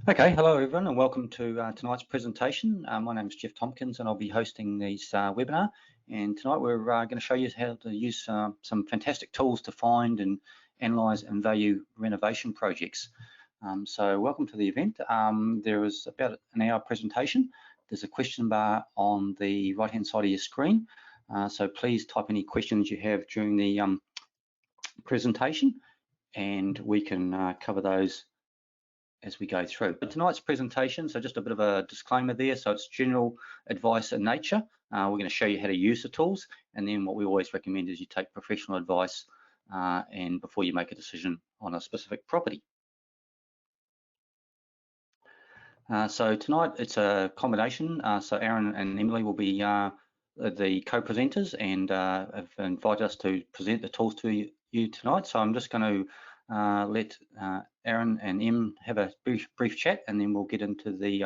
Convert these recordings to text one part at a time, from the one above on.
Okay, hello everyone and welcome to tonight's presentation. My name is Jeff Tompkins and I'll be hosting this webinar, and tonight we're going to show you how to use some fantastic tools to find and analyse and value renovation projects. So welcome to the event. There is about an hour presentation. There's a question bar on the right hand side of your screen, so please type any questions you have during the presentation and we can cover those as we go through. But tonight's presentation, so just a bit of a disclaimer there, so it's general advice in nature. We're going to show you how to use the tools, and then what we always recommend is you take professional advice and before you make a decision on a specific property. So tonight it's a combination, so Aaron and Emily will be the co-presenters and have invited us to present the tools to you tonight. So I'm just going to let Aaron and Em have a brief chat, and then we'll get into the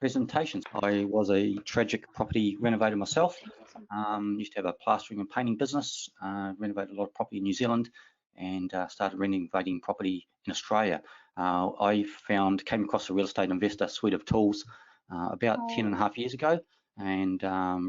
presentations. I was a tragic property renovator myself. Used to have a plastering and painting business, renovated a lot of property in New Zealand, and started renovating property in Australia. I came across a real estate investor suite of tools about 10.5 years ago, and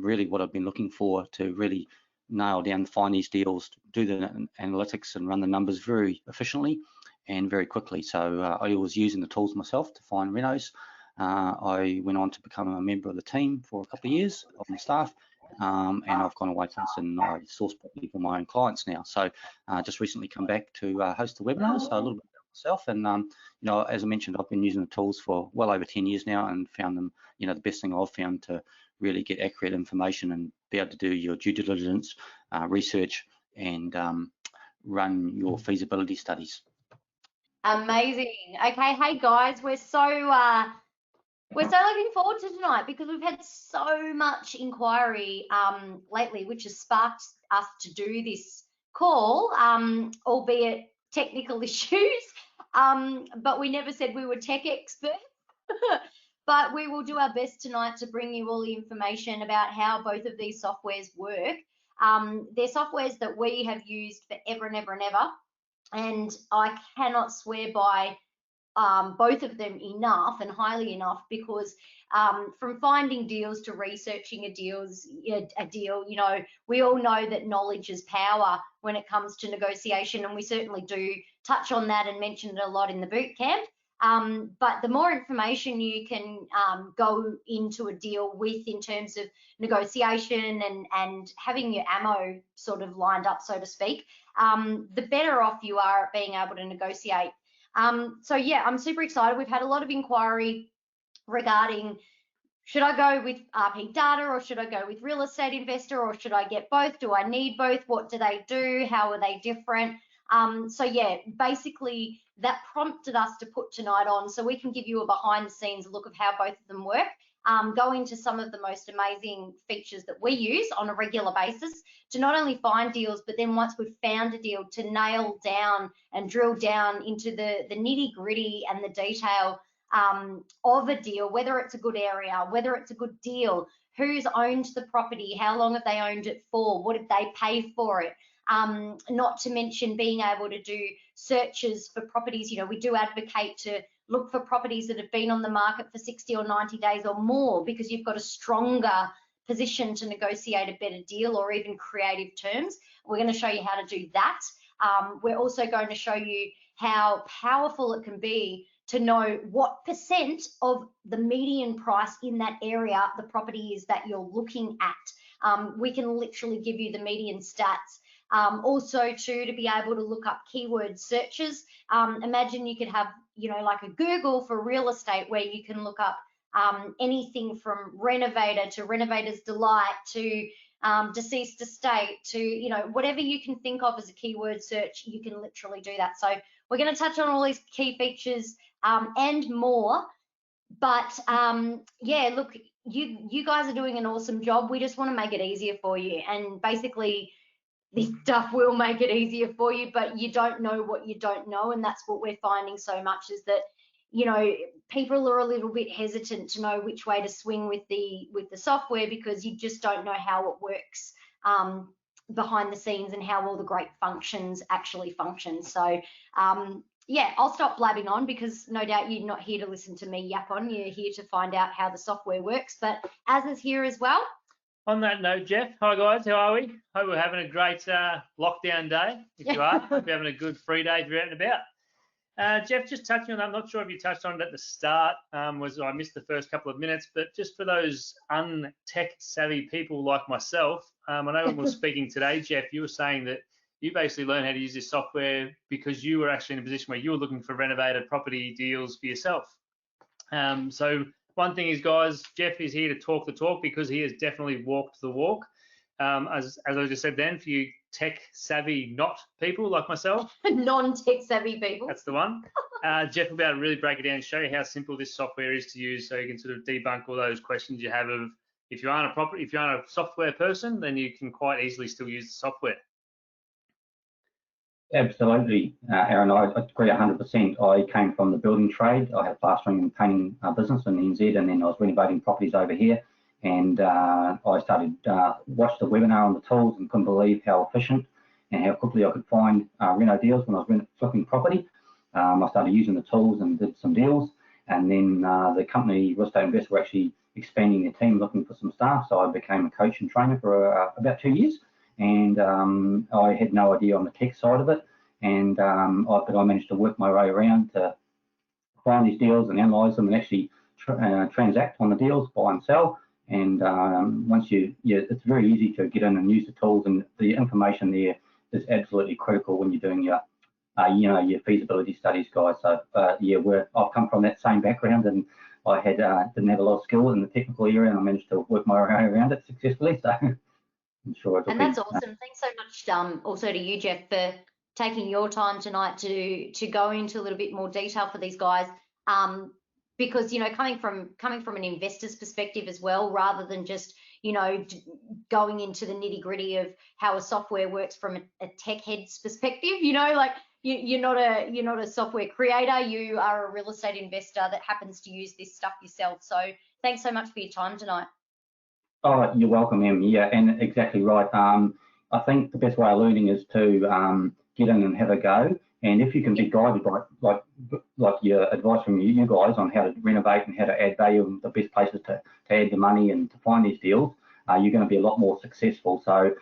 really what I've been looking for to really nail down, find these deals, do the analytics and run the numbers very efficiently and very quickly. So I was using the tools myself to find renos. I went on to become a member of the team for a couple of years of my staff, and I've gone away since and I source property for my own clients now. So just recently come back to host the webinar, so a little bit about myself. And you know, as I mentioned, I've been using the tools for well over 10 years now and found them, you know, the best thing I've found to really get accurate information and be able to do your due diligence, research, and run your feasibility studies. Amazing. Okay, hey guys, we're so looking forward to tonight because we've had so much inquiry lately, which has sparked us to do this call, albeit technical issues, but we never said we were tech experts. But we will do our best tonight to bring you all the information about how both of these softwares work. They're softwares that we have used forever and ever and ever, and I cannot swear by both of them enough and highly enough, because from finding deals to researching a deal, you know, we all know that knowledge is power when it comes to negotiation, and we certainly do touch on that and mention it a lot in the boot camp. But the more information you can go into a deal with in terms of negotiation and having your ammo sort of lined up, so to speak, the better off you are at being able to negotiate. So yeah, I'm super excited. We've had a lot of inquiry regarding, should I go with RP Data or should I go with Real Estate Investor, or should I get both? Do I need both? What do they do? How are they different? So yeah, basically that prompted us to put tonight on so we can give you a behind the scenes look of how both of them work, go into some of the most amazing features that we use on a regular basis to not only find deals, but then once we've found a deal, to nail down and drill down into the nitty gritty and the detail of a deal, whether it's a good area, whether it's a good deal, who's owned the property, how long have they owned it for, what did they pay for it. Not to mention being able to do searches for properties. You know, we do advocate to look for properties that have been on the market for 60 or 90 days or more, because you've got a stronger position to negotiate a better deal or even creative terms. We're going to show you how to do that. We're also going to show you how powerful it can be to know what percent of the median price in that area the property is that you're looking at. We can literally give you the median stats. Also too, to be able to look up keyword searches. Imagine you could have, you know, like a Google for real estate where you can look up anything from renovator to renovator's delight to deceased estate to, you know, whatever you can think of as a keyword search, you can literally do that. So we're going to touch on all these key features and more. But yeah, look, you guys are doing an awesome job. We just want to make it easier for you, and basically this stuff will make it easier for you, but you don't know what you don't know. And that's what we're finding so much, is that, you know, people are a little bit hesitant to know which way to swing with the software, because you just don't know how it works behind the scenes and how all the great functions actually function. So yeah, I'll stop blabbing on because no doubt you're not here to listen to me yap on. You're here to find out how the software works. But Az is here as well. On that note, Jeff, hi guys, how are we? Hope we're having a great lockdown day. If you are, hope you're having a good free day if you're out and about. Jeff, just touching on that, I'm not sure if you touched on it at the start, I missed the first couple of minutes, but just for those untech savvy people like myself, I know when we were speaking today, Jeff, you were saying that you basically learned how to use this software because you were actually in a position where you were looking for renovated property deals for yourself. So one thing is, guys, Jeff is here to talk the talk because he has definitely walked the walk. As I just said then, for you tech savvy not people like myself. Non-tech savvy people. That's the one. Jeff will be able to really break it down and show you how simple this software is to use so you can sort of debunk all those questions you have of if you aren't a software person, then you can quite easily still use the software. Absolutely, Aaron, I agree 100%. I came from the building trade. I had a plastering and painting business in NZ, and then I was renovating properties over here. And I started watched the webinar on the tools and couldn't believe how efficient and how quickly I could find reno deals when I was flipping property. I started using the tools and did some deals, and then the company Real Estate Investor were actually expanding their team, looking for some staff. So I became a coach and trainer for about 2 years. And I had no idea on the tech side of it, and but I managed to work my way around to find these deals and analyse them and actually transact on the deals, buy and sell. And once it's very easy to get in and use the tools, and the information there is absolutely critical when you're doing your your feasibility studies, guys. So I've come from that same background, and I didn't have a lot of skill in the technical area, and I managed to work my way around it successfully. So. Sure, and that's awesome. Thanks so much also to you, Jeff, for taking your time tonight to go into a little bit more detail for these guys, because coming from an investor's perspective as well, rather than just going into the nitty gritty of how a software works from a tech head's perspective. Like you're not a software creator, you are a real estate investor that happens to use this stuff yourself. So thanks so much for your time tonight. Oh, you're welcome, Em. Yeah, and exactly right. I think the best way of learning is to get in and have a go. And if you can be guided by like your advice from you guys on how to renovate and how to add value and the best places to add the money and to find these deals, you're going to be a lot more successful. So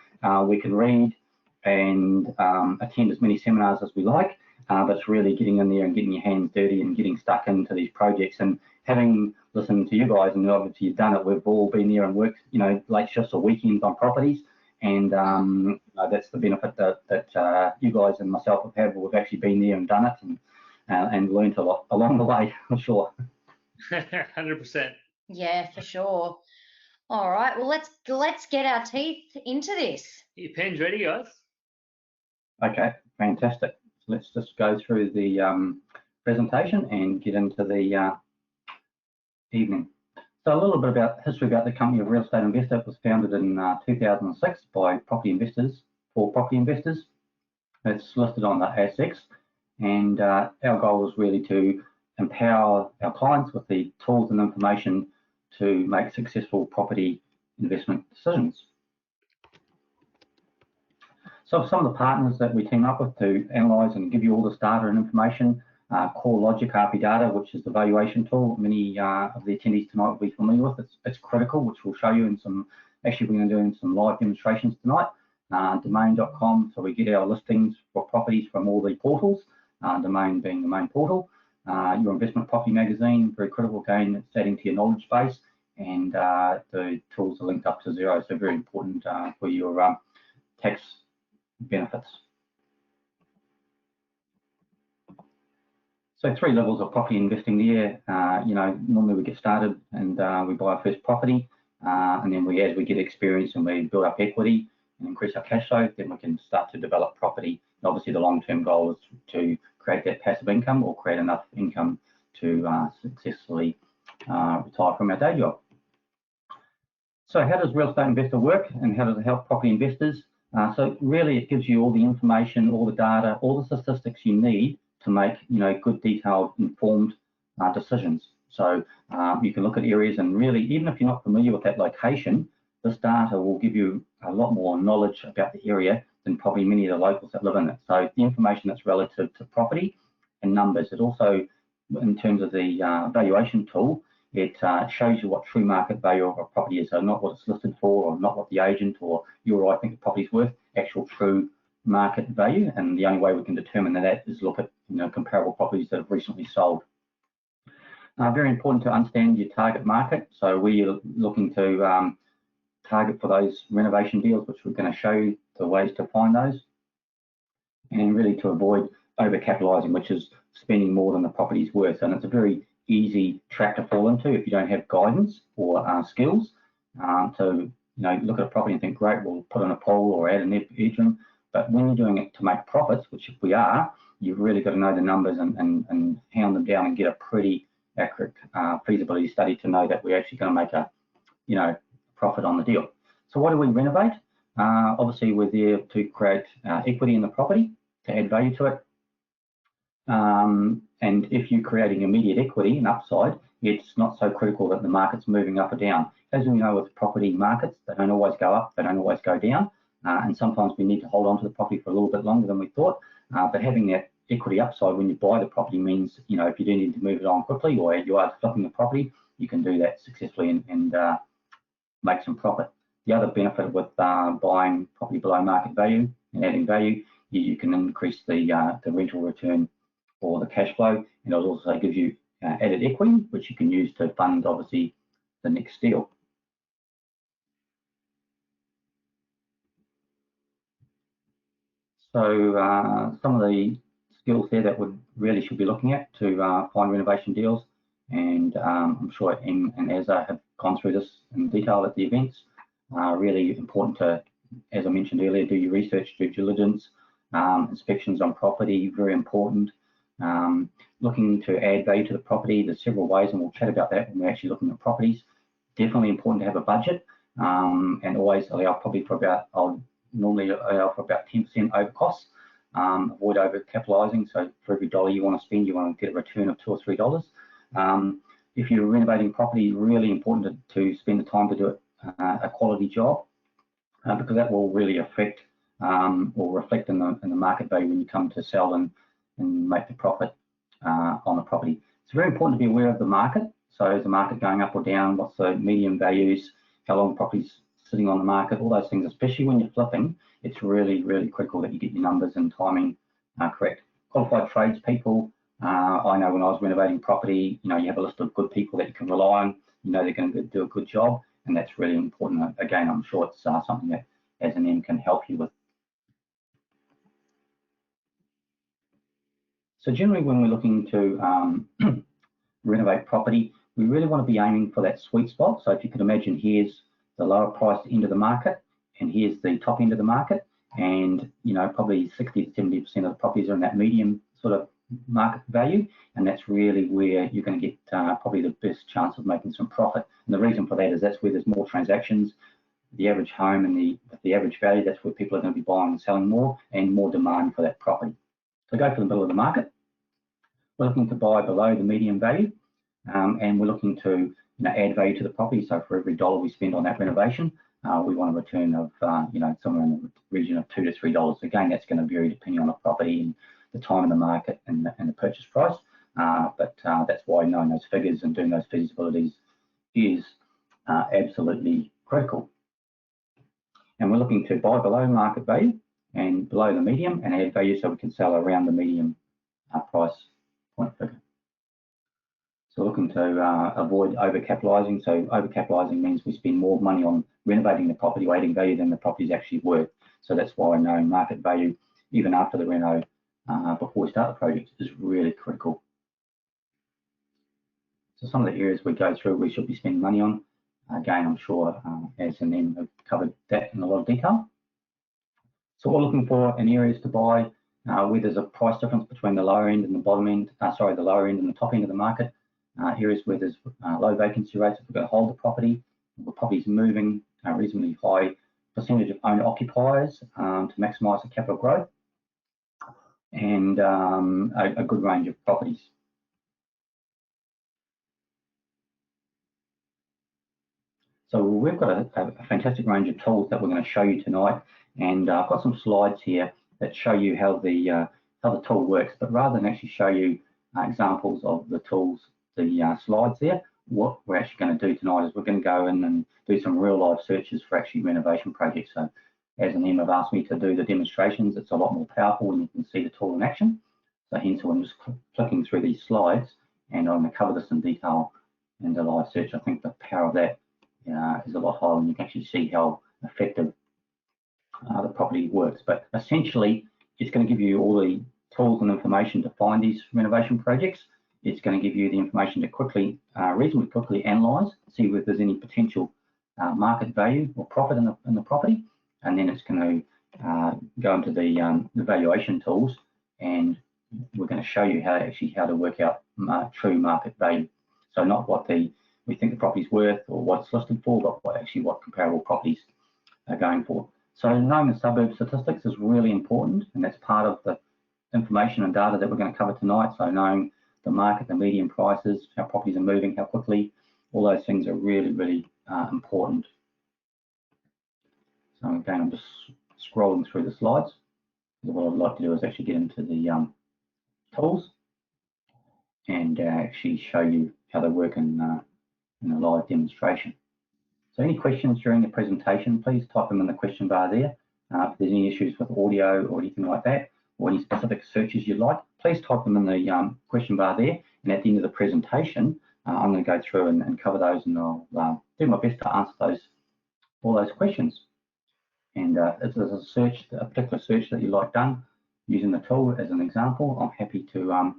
we can read and attend as many seminars as we like, but it's really getting in there and getting your hands dirty and getting stuck into these projects. And having listened to you guys, and obviously you've done it, we've all been there and worked, late shifts or weekends on properties, and that's the benefit that you guys and myself have had. We've actually been there and done it, and learned a lot along the way, for sure. 100%. Yeah, for sure. All right, well, let's get our teeth into this. Your pen's ready, guys. Okay, fantastic. So let's just go through the presentation and get into the evening. So a little bit about history about the company of Real Estate Investor. It was founded in 2006 by property investors, for property investors. It's listed on the ASX, and our goal is really to empower our clients with the tools and information to make successful property investment decisions. So some of the partners that we team up with to analyse and give you all this data and information, CoreLogic RP Data, which is the valuation tool many of the attendees tonight will be familiar with. It's critical, which we'll show you in some, actually we're going to do in some live demonstrations tonight. Domain.com, so we get our listings for properties from all the portals, Domain being the main portal. Your investment property magazine, very critical, again, it's adding to your knowledge base, and the tools are linked up to Xero, so very important for your tax benefits. So 3 levels of property investing there. Normally we get started and we buy our first property, and then as we get experience and we build up equity and increase our cash flow, then we can start to develop property. And obviously the long-term goal is to create that passive income or create enough income to successfully retire from our day job. So how does Real Estate Investor work, and how does it help property investors? So really it gives you all the information, all the data, all the statistics you need to make good, detailed, informed decisions. So you can look at areas, and really, even if you're not familiar with that location, this data will give you a lot more knowledge about the area than probably many of the locals that live in it. So the information that's relative to property and numbers. It also, in terms of the valuation tool, it shows you what true market value of a property is. So not what it's listed for, or not what the agent or you or I think the property's worth, actual true market value. And the only way we can determine that is look at comparable properties that have recently sold. Very important to understand your target market. So we're looking to target for those renovation deals, which we're going to show you the ways to find those, and really to avoid overcapitalising, which is spending more than the property's worth. And it's a very easy trap to fall into if you don't have guidance or skills to look at a property and think, great, we'll put on a pole or add an bedroom. But when you're doing it to make profits, which if we are, you've really got to know the numbers and hound them down and get a pretty accurate feasibility study to know that we're actually going to make a profit on the deal. So why do we renovate? Obviously, we're there to create equity in the property, to add value to it. And if you're creating immediate equity and upside, it's not so critical that the market's moving up or down. As we know with property markets, they don't always go up, they don't always go down. And sometimes we need to hold on to the property for a little bit longer than we thought. But having that equity upside when you buy the property means, if you do need to move it on quickly or you are flipping the property, you can do that successfully and make some profit. The other benefit with buying property below market value and adding value, you can increase the rental return or the cash flow, and it also gives you added equity, which you can use to fund obviously the next deal. So some of the skills there that we really should be looking at to find renovation deals, and I'm sure Em and Azza have gone through this in detail at the events. Really important to, as I mentioned earlier, do your research, due diligence, inspections on property, very important. Looking to add value to the property, there's several ways, and we'll chat about that when we're actually looking at properties. Definitely important to have a budget, and always allow probably for about, I'll normally allow for about 10% over costs. Avoid over capitalising, so for every dollar you want to spend, you want to get a return of $2 or $3. If you're renovating property, really important to spend the time to do it a quality job, because that will really affect or reflect in the market value when you come to sell and make the profit on the property. It's very important to be aware of the market. So is the market going up or down? What's the median values? How long property's sitting on the market? All those things, especially when you're flipping, it's really, really critical that you get your numbers and timing correct. Qualified tradespeople. I know when I was renovating property, you have a list of good people that you can rely on. They're going to do a good job, and that's really important. Again, I'm sure it's something that as an M can help you with. So generally, when we're looking to renovate property, we really want to be aiming for that sweet spot. So if you could imagine, here's the lower price end of the market, and here's the top end of the market, and probably 60 to 70% of the properties are in that medium sort of market value, and that's really where you're going to get probably the best chance of making some profit. And the reason for that is that's where there's more transactions. The average home and the average value, that's where people are going to be buying and selling more, and more demand for that property. So go for the middle of the market. We're looking to buy below the median value, and we're looking to add value to the property. So for every dollar we spend on that renovation, we want a return of somewhere in the region of $2 to $3. Again, that's going to vary depending on the property and the time in the market and the purchase price. But that's why knowing those figures and doing those feasibilities is absolutely critical. And we're looking to buy below market value and below the medium and add value so we can sell around the medium price point figure. So looking to avoid overcapitalising. So overcapitalising means we spend more money on renovating the property or adding value than the property is actually worth. So that's why knowing market value, even after the reno, before we start the project, is really critical. So some of the areas we go through we should be spending money on. Again, I'm sure Az and Em have covered that in a lot of detail. So we're looking for in areas to buy where there's a price difference between the lower end and the bottom end, the lower end and the top end of the market. Areas where there's low vacancy rates, if we're going to hold the property, the property's moving a reasonably high percentage of owner occupiers to maximise the capital growth, and a good range of properties. So we've got a fantastic range of tools that we're going to show you tonight, and I've got some slides here that show you how the how the tool works. But rather than actually show you examples of the tools, the slides there, what we're actually going to do tonight is we're going to go in and do some real life searches for actually renovation projects. So as an M have asked me to do the demonstrations, it's a lot more powerful when you can see the tool in action. So hence I'm just clicking through these slides, and I'm going to cover this in detail in the live search. I think the power of that is a lot higher when you can actually see how effective the property works. But essentially, it's going to give you all the tools and information to find these renovation projects. It's going to give you the information to quickly, reasonably quickly analyse, see if there's any potential market value or profit in the property, and then it's going to go into the valuation tools, and we're going to show you how to work out true market value. So not what we think the property's worth or what it's listed for, but what comparable properties are going for. So knowing the suburb statistics is really important, and that's part of the information and data that we're going to cover tonight. So knowing the market, the median prices, how properties are moving, how quickly, all those things are really, really important. So again, I'm just scrolling through the slides. What I'd like to do is actually get into the tools and actually show you how they work in a live demonstration. So any questions during the presentation, please type them in the question bar there. If there's any issues with audio or anything like that, or any specific searches you'd like, please type them in the question bar there. And at the end of the presentation, I'm going to go through and cover those, and I'll do my best to answer all those questions. And if there's a particular search that you like done using the tool as an example, I'm happy to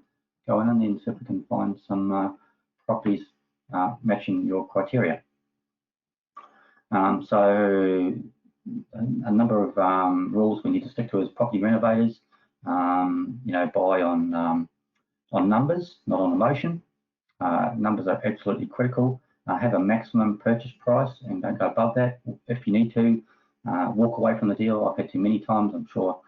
go in and then see if we can find some properties matching your criteria. So a number of rules we need to stick to as property renovators. Buy on numbers, not on emotion. Numbers are absolutely critical. Have a maximum purchase price and don't go above that. If you need to, walk away from the deal. I've had to many times. I'm sure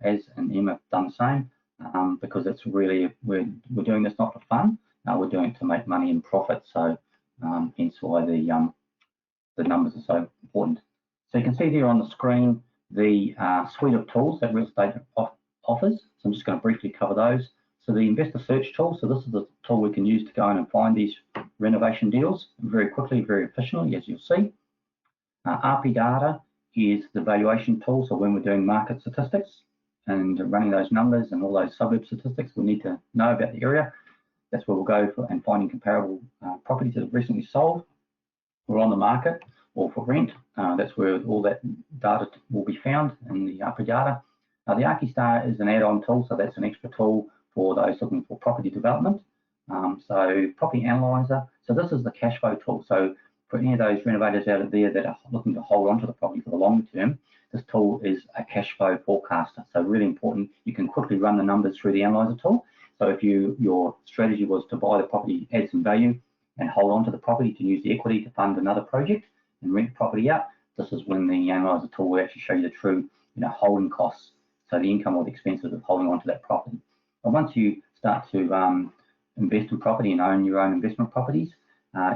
Az and Emma have done the same, because it's really, we're doing this not for fun. We're doing it to make money and profit. So hence why the numbers are so important. So you can see there on the screen the suite of tools that real estate offers. So I'm just going to briefly cover those. So the investor search tool, so this is the tool we can use to go in and find these renovation deals very quickly, very efficiently, as you'll see. RP data is the valuation tool. So when we're doing market statistics and running those numbers and all those suburb statistics, we need to know about the area. That's where we'll go for and finding comparable properties that have recently sold or on the market or for rent. That's where all that data will be found in the RP data. The ArchiStar is an add-on tool, so that's an extra tool for those looking for property development. So property analyzer, so this is the cash flow tool. So for any of those renovators out there that are looking to hold on to the property for the longer term, this tool is a cash flow forecaster. So really important, you can quickly run the numbers through the analyzer tool. So if your strategy was to buy the property, add some value and hold on to the property to use the equity to fund another project and rent the property out, this is when the analyzer tool will actually show you the true holding costs. So the income or the expenses of holding on to that property. And once you start to invest in property and own your own investment properties,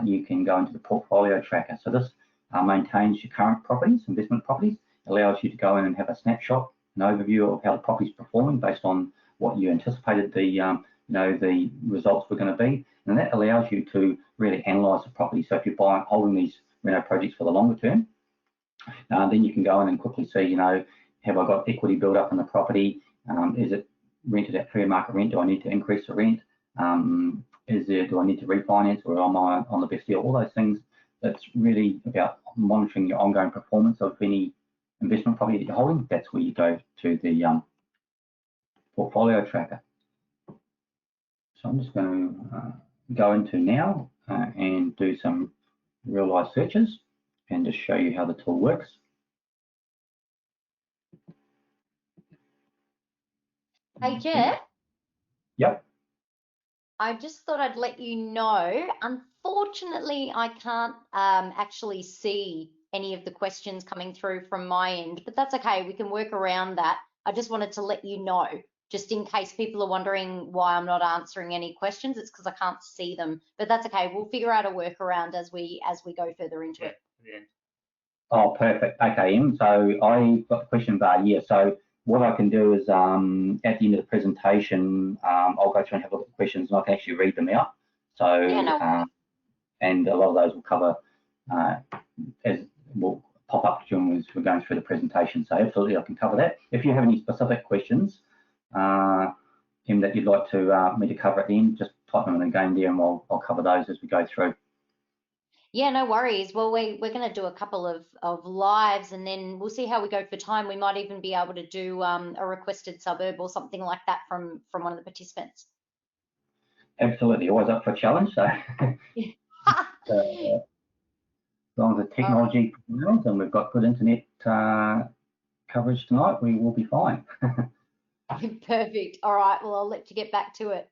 you can go into the portfolio tracker. So this maintains your current properties, investment properties, allows you to go in and have a snapshot, an overview of how the property is performing based on what you anticipated the results were going to be, and that allows you to really analyse the property. So if you're holding these projects for the longer term, then you can go in and quickly see, have I got equity built up in the property? Is it rented at fair market rent? Do I need to increase the rent? Do I need to refinance, or am I on the best deal? All those things. That's really about monitoring your ongoing performance of any investment property that you're holding. That's where you go to the portfolio tracker. So I'm just going to go into now and do some real life searches and just show you how the tool works. Hey, Jeff. Yep. I just thought I'd let you know, unfortunately, I can't actually see any of the questions coming through from my end, but that's okay. We can work around that. I just wanted to let you know, just in case people are wondering why I'm not answering any questions. It's because I can't see them, but that's okay. We'll figure out a workaround as we go further into it. Yeah. Oh, perfect. Okay, Em. So I've got the question bar here. So what I can do is at the end of the presentation, I'll go through and have a look at the questions, and I can actually read them out. So, and a lot of those will cover as will pop up during as we're going through the presentation. So absolutely, I can cover that. If you have any specific questions, Tim, that you'd like to me to cover at the end, just type them in again there, and I'll cover those as we go through. Yeah, no worries. Well, we're going to do a couple of lives, and then we'll see how we go for time. We might even be able to do a requested suburb or something like that from one of the participants. Absolutely, always up for a challenge. So, as long as the technology prevails and we've got good internet coverage tonight, we will be fine. Perfect. All right. Well, I'll let you get back to it.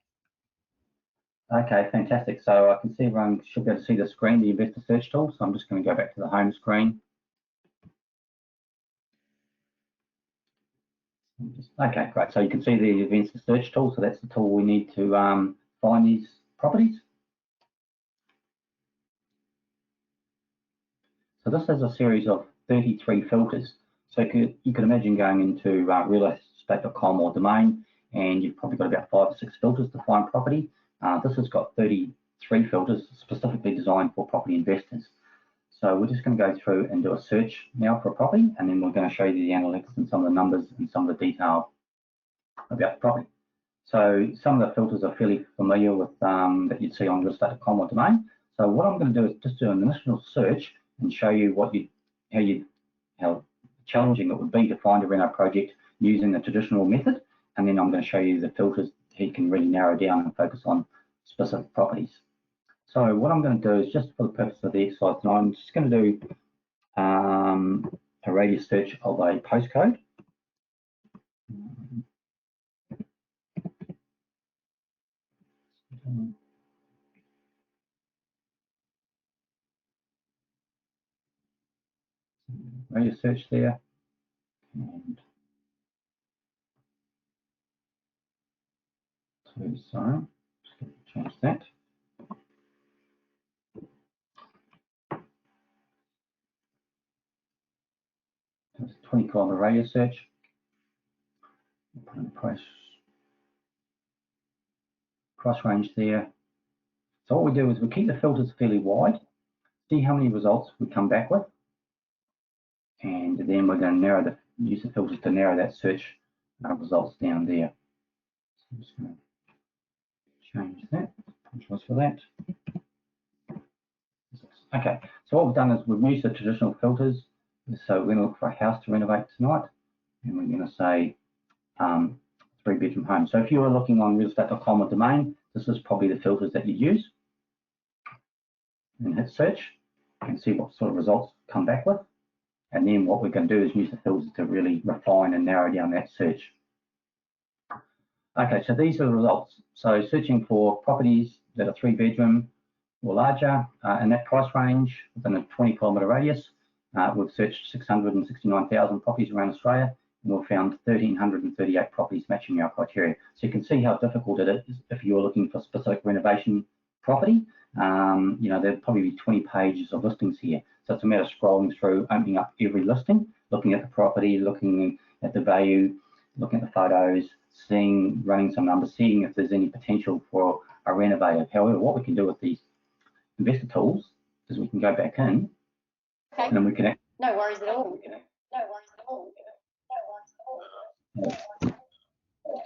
Okay, fantastic. So I can see everyone should be able to see the screen, the Investor Search tool. So I'm just going to go back to the home screen. Okay, great. So you can see the Investor Search tool. So that's the tool we need to find these properties. So this has a series of 33 filters. So you could imagine going into realestate.com or Domain, and you've probably got about 5 or 6 filters to find property. This has got 33 filters specifically designed for property investors. So we're just going to go through and do a search now for a property, and then we're going to show you the analytics and some of the numbers and some of the detail about the property. So some of the filters are fairly familiar with that you'd see on realestate.com or Domain. So what I'm going to do is just do an initial search and show you how challenging it would be to find a reno project using the traditional method, and then I'm going to show you the filters that you can really narrow down and focus on specific properties. So what I'm going to do is, just for the purpose of the exercise tonight, I'm just going to do a radius search of a postcode. Radius search there, and sorry, just going to change that. It's 20-kilometre radius search. Put in the price range there. So what we do is we keep the filters fairly wide, see how many results we come back with, and then we're going to use the filters to narrow that search results down there. So I'm just going to change that. Apologize for that. Okay, so what we've done is we've used the traditional filters. So we're going to look for a house to renovate tonight, and we're going to say 3-bedroom home. So if you were looking on realestate.com or Domain, this is probably the filters that you use. And hit search and see what sort of results come back with. And then what we're going to do is use the filters to really refine and narrow down that search. Okay, so these are the results. So searching for properties that are 3-bedroom or larger in that price range within a 20-kilometre radius. We've searched 669,000 properties around Australia, and we've found 1,338 properties matching our criteria. So you can see how difficult it is if you're looking for specific renovation property. There'd probably be 20 pages of listings here. So it's a matter of scrolling through, opening up every listing, looking at the property, looking at the value, looking at the photos, running some numbers, seeing if there's any potential for a renovator. However, what we can do with these investor tools is we can go back in, and then we can. No worries at all.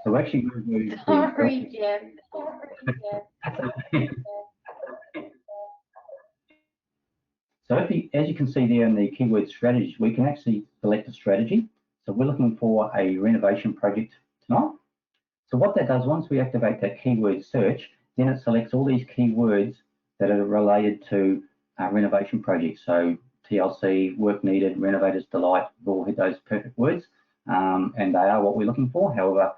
So we're actually going to do. Sorry, Jeff. So as you can see there in the keyword strategies, we can actually select a strategy. So we're looking for a renovation project tonight. So what that does, once we activate that keyword search, then it selects all these keywords that are related to renovation projects. So TLC, work needed, renovators delight, we've all hit those perfect words, and they are what we're looking for. However,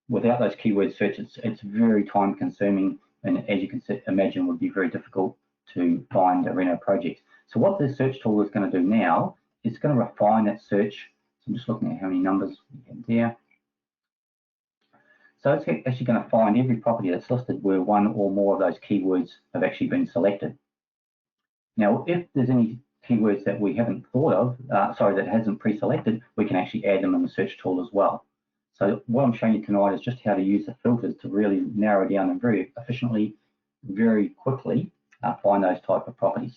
without those keyword searches, it's very time consuming, and as you can imagine, would be very difficult to find a reno project. So what this search tool is going to do now, it's going to refine that search. So I'm just looking at how many numbers we have there. So it's actually going to find every property that's listed where one or more of those keywords have actually been selected. Now, if there's any keywords that we haven't thought of, that hasn't pre-selected, we can actually add them in the search tool as well. So what I'm showing you tonight is just how to use the filters to really narrow down and very efficiently, very quickly find those type of properties.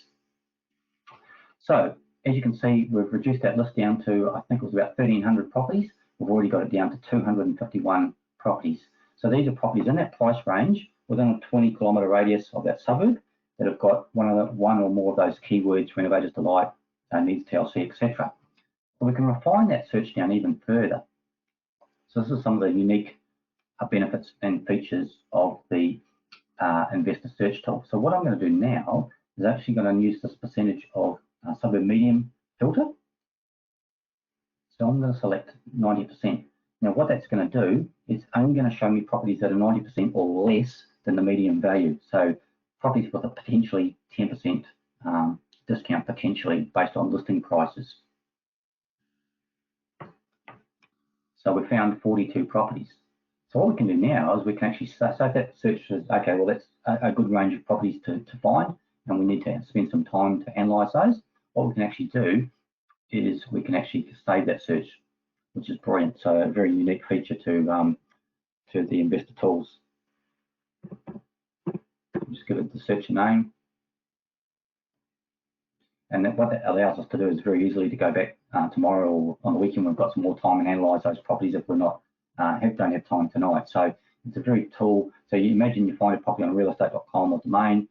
So as you can see, we've reduced that list down to, I think it was about 1,300 properties. We've already got it down to 251 properties. So these are properties in that price range within a 20-kilometre radius of that suburb that have got one or more of those keywords: renovators delight, needs TLC, etc. But we can refine that search down even further. So this is some of the unique benefits and features of the Investor search tool. So what I'm going to do now is actually going to use this percentage of suburb medium filter. So I'm going to select 90%. Now what that's going to do is only going to show me properties that are 90% or less than the median value. So properties with a potentially 10% discount potentially based on listing prices. So we found 42 properties. So what we can do now is we can actually say, so if that search is, okay, well, that's a good range of properties to find, and we need to spend some time to analyse those. What we can actually do is we can actually save that search, which is brilliant. So a very unique feature to the Investor tools. Just give it the search name. And what that allows us to do is very easily to go back tomorrow or on the weekend. We've got some more time and analyse those properties if we're not don't have time tonight. So it's a very tool. So you imagine you find a property on realestate.com or domain,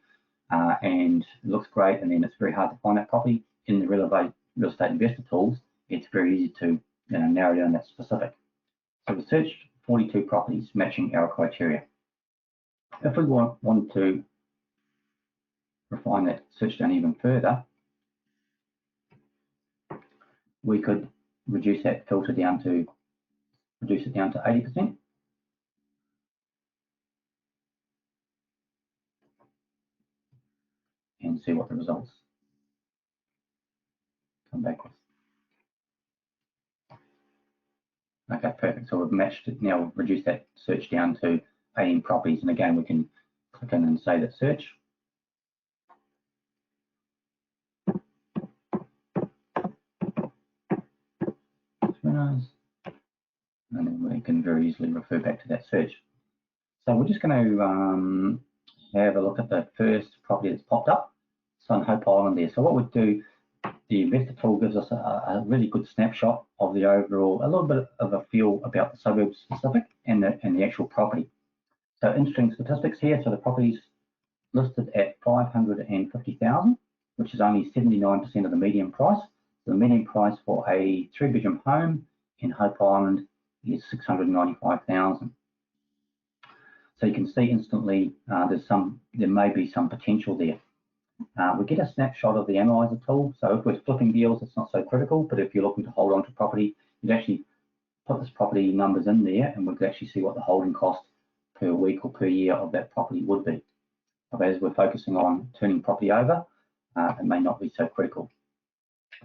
and it looks great, and then it's very hard to find that property. In the real estate investor tools, it's very easy to narrow down that specific. So we searched 42 properties matching our criteria. If we want to refine that search down even further, we could reduce that filter down to 80%. And see what the results come back with. Okay, perfect. So we've matched it. Now we've reduced that search down to 18 properties. And again, we can click in and say that search. And then we can very easily refer back to that search. So we're just going to have a look at the first property that's popped up. It's on Hope Island there. So what we'd do, the Investor tool gives us a really good snapshot of the overall, a little bit of a feel about the suburb specific and the actual property. So interesting statistics here. So the property's listed at 550,000, which is only 79% of the median price. So the median price for a 3-bedroom home in Hope Island is 695,000. So you can see instantly there may be some potential there. We get a snapshot of the analyzer tool. So if we're flipping deals, it's not so critical, but if you're looking to hold on to property, you'd actually put this property numbers in there, and we could actually see what the holding cost per week or per year of that property would be. But as we're focusing on turning property over, it may not be so critical.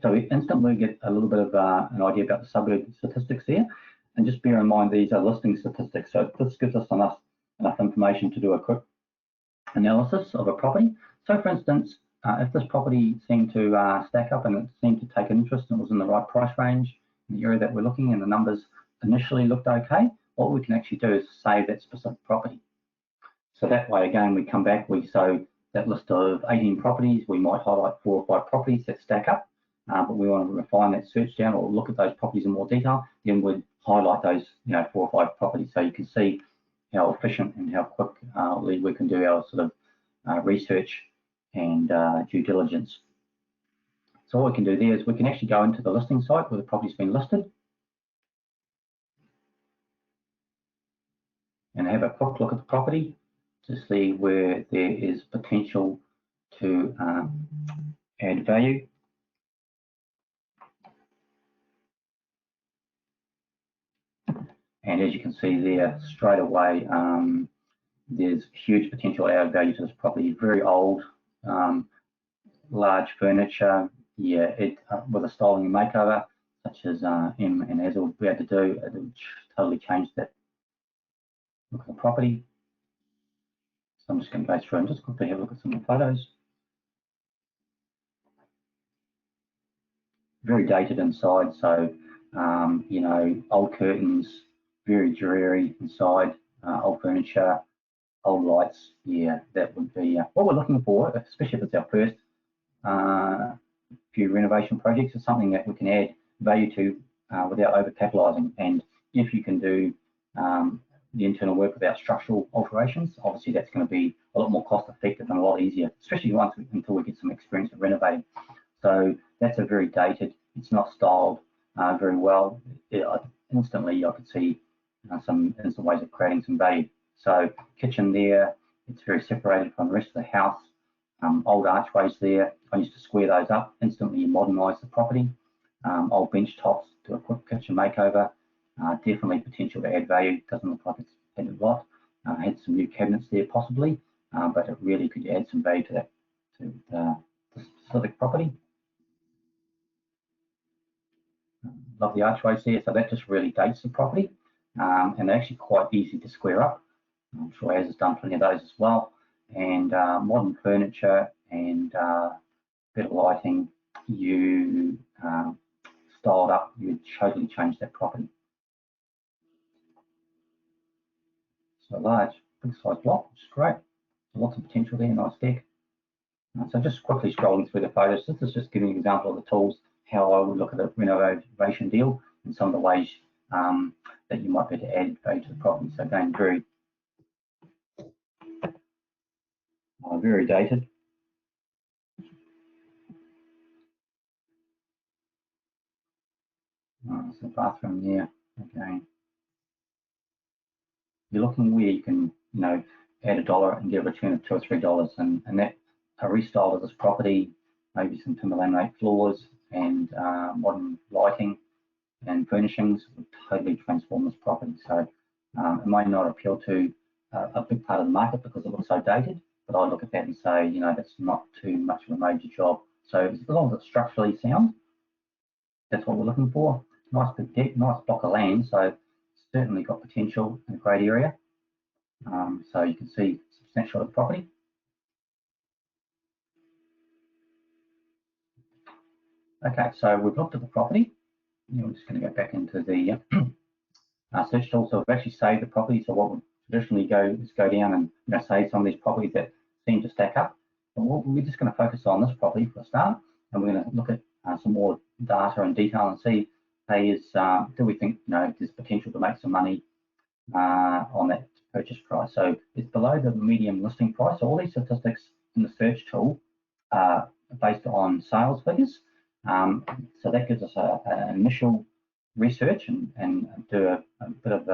So we instantly get a little bit of an idea about the suburb statistics there. And just bear in mind, these are listing statistics. So this gives us enough information to do a quick analysis of a property. So for instance, if this property seemed to stack up and it seemed to take interest and was in the right price range in the area that we're looking, and the numbers initially looked okay, what we can actually do is save that specific property. So that way, again, we come back, so that list of 18 properties, we might highlight 4 or 5 properties that stack up, but we want to refine that search down or look at those properties in more detail, then we'd highlight those 4 or 5 properties, so you can see how efficient and how quickly we can do our sort of research and due diligence. So what we can do there is we can actually go into the listing site where the property's been listed and have a quick look at the property to see where there is potential to add value. And as you can see there, straight away, there's huge potential to add value to this property. Very old, large furniture, with a styling and makeover, such as Em and Azza would be able to do. It would totally change that look at the property. So I'm just going to go through and just quickly have a look at some of the photos. Very dated inside, so old curtains, very dreary inside, old furniture, old lights. Yeah, that would be what we're looking for, especially if it's our first few renovation projects. Is something that we can add value to without over-capitalising. And if you can do the internal work without structural alterations, obviously that's going to be a lot more cost effective and a lot easier, especially until we get some experience of renovating. So that's a very dated, it's not styled very well. Instantly I could see some ways of creating some value. So kitchen there, it's very separated from the rest of the house. Old archways there, I used to square those up. Instantly you modernise the property. Old bench tops, do a quick kitchen makeover. Definitely potential to add value. Doesn't look like it's had a lot. Had some new cabinets there possibly, but it really could add some value to that, to the specific property. Love the archways there, so that just really dates the property, and they're actually quite easy to square up. I'm sure Az has done plenty of those as well. And modern furniture and bit of lighting, you styled up, you would totally change that property. So large, big size block, which is great. Lots of potential there, nice deck. So just quickly scrolling through the photos, this is just giving you an example of the tools, how I would look at a renovation deal and some of the ways that you might be able to add value to the property. So again, very dated. So bathroom there, again. You're looking where you can, add $1 and get a return of $2 or $3, and that a restyle of this property, maybe some timber laminate floors and modern lighting and furnishings would totally transform this property. So it may not appeal to a big part of the market because it looks so dated, but I look at that and say, that's not too much of a major job. So as long as it's structurally sound, that's what we're looking for. Nice big deck, nice block of land, so certainly got potential in a great area. So you can see substantial of the property. Okay, so we've looked at the property. We're just going to go back into the search tool. So we've actually saved the property. So what we traditionally go is go down and save some of these properties that seem to stack up. But we're just going to focus on this property for a start, and we're going to look at some more data and detail and see, hey, do we think there's potential to make some money on that purchase price? So it's below the median listing price. So all these statistics in the search tool are based on sales figures. So that gives us an initial research and do a bit of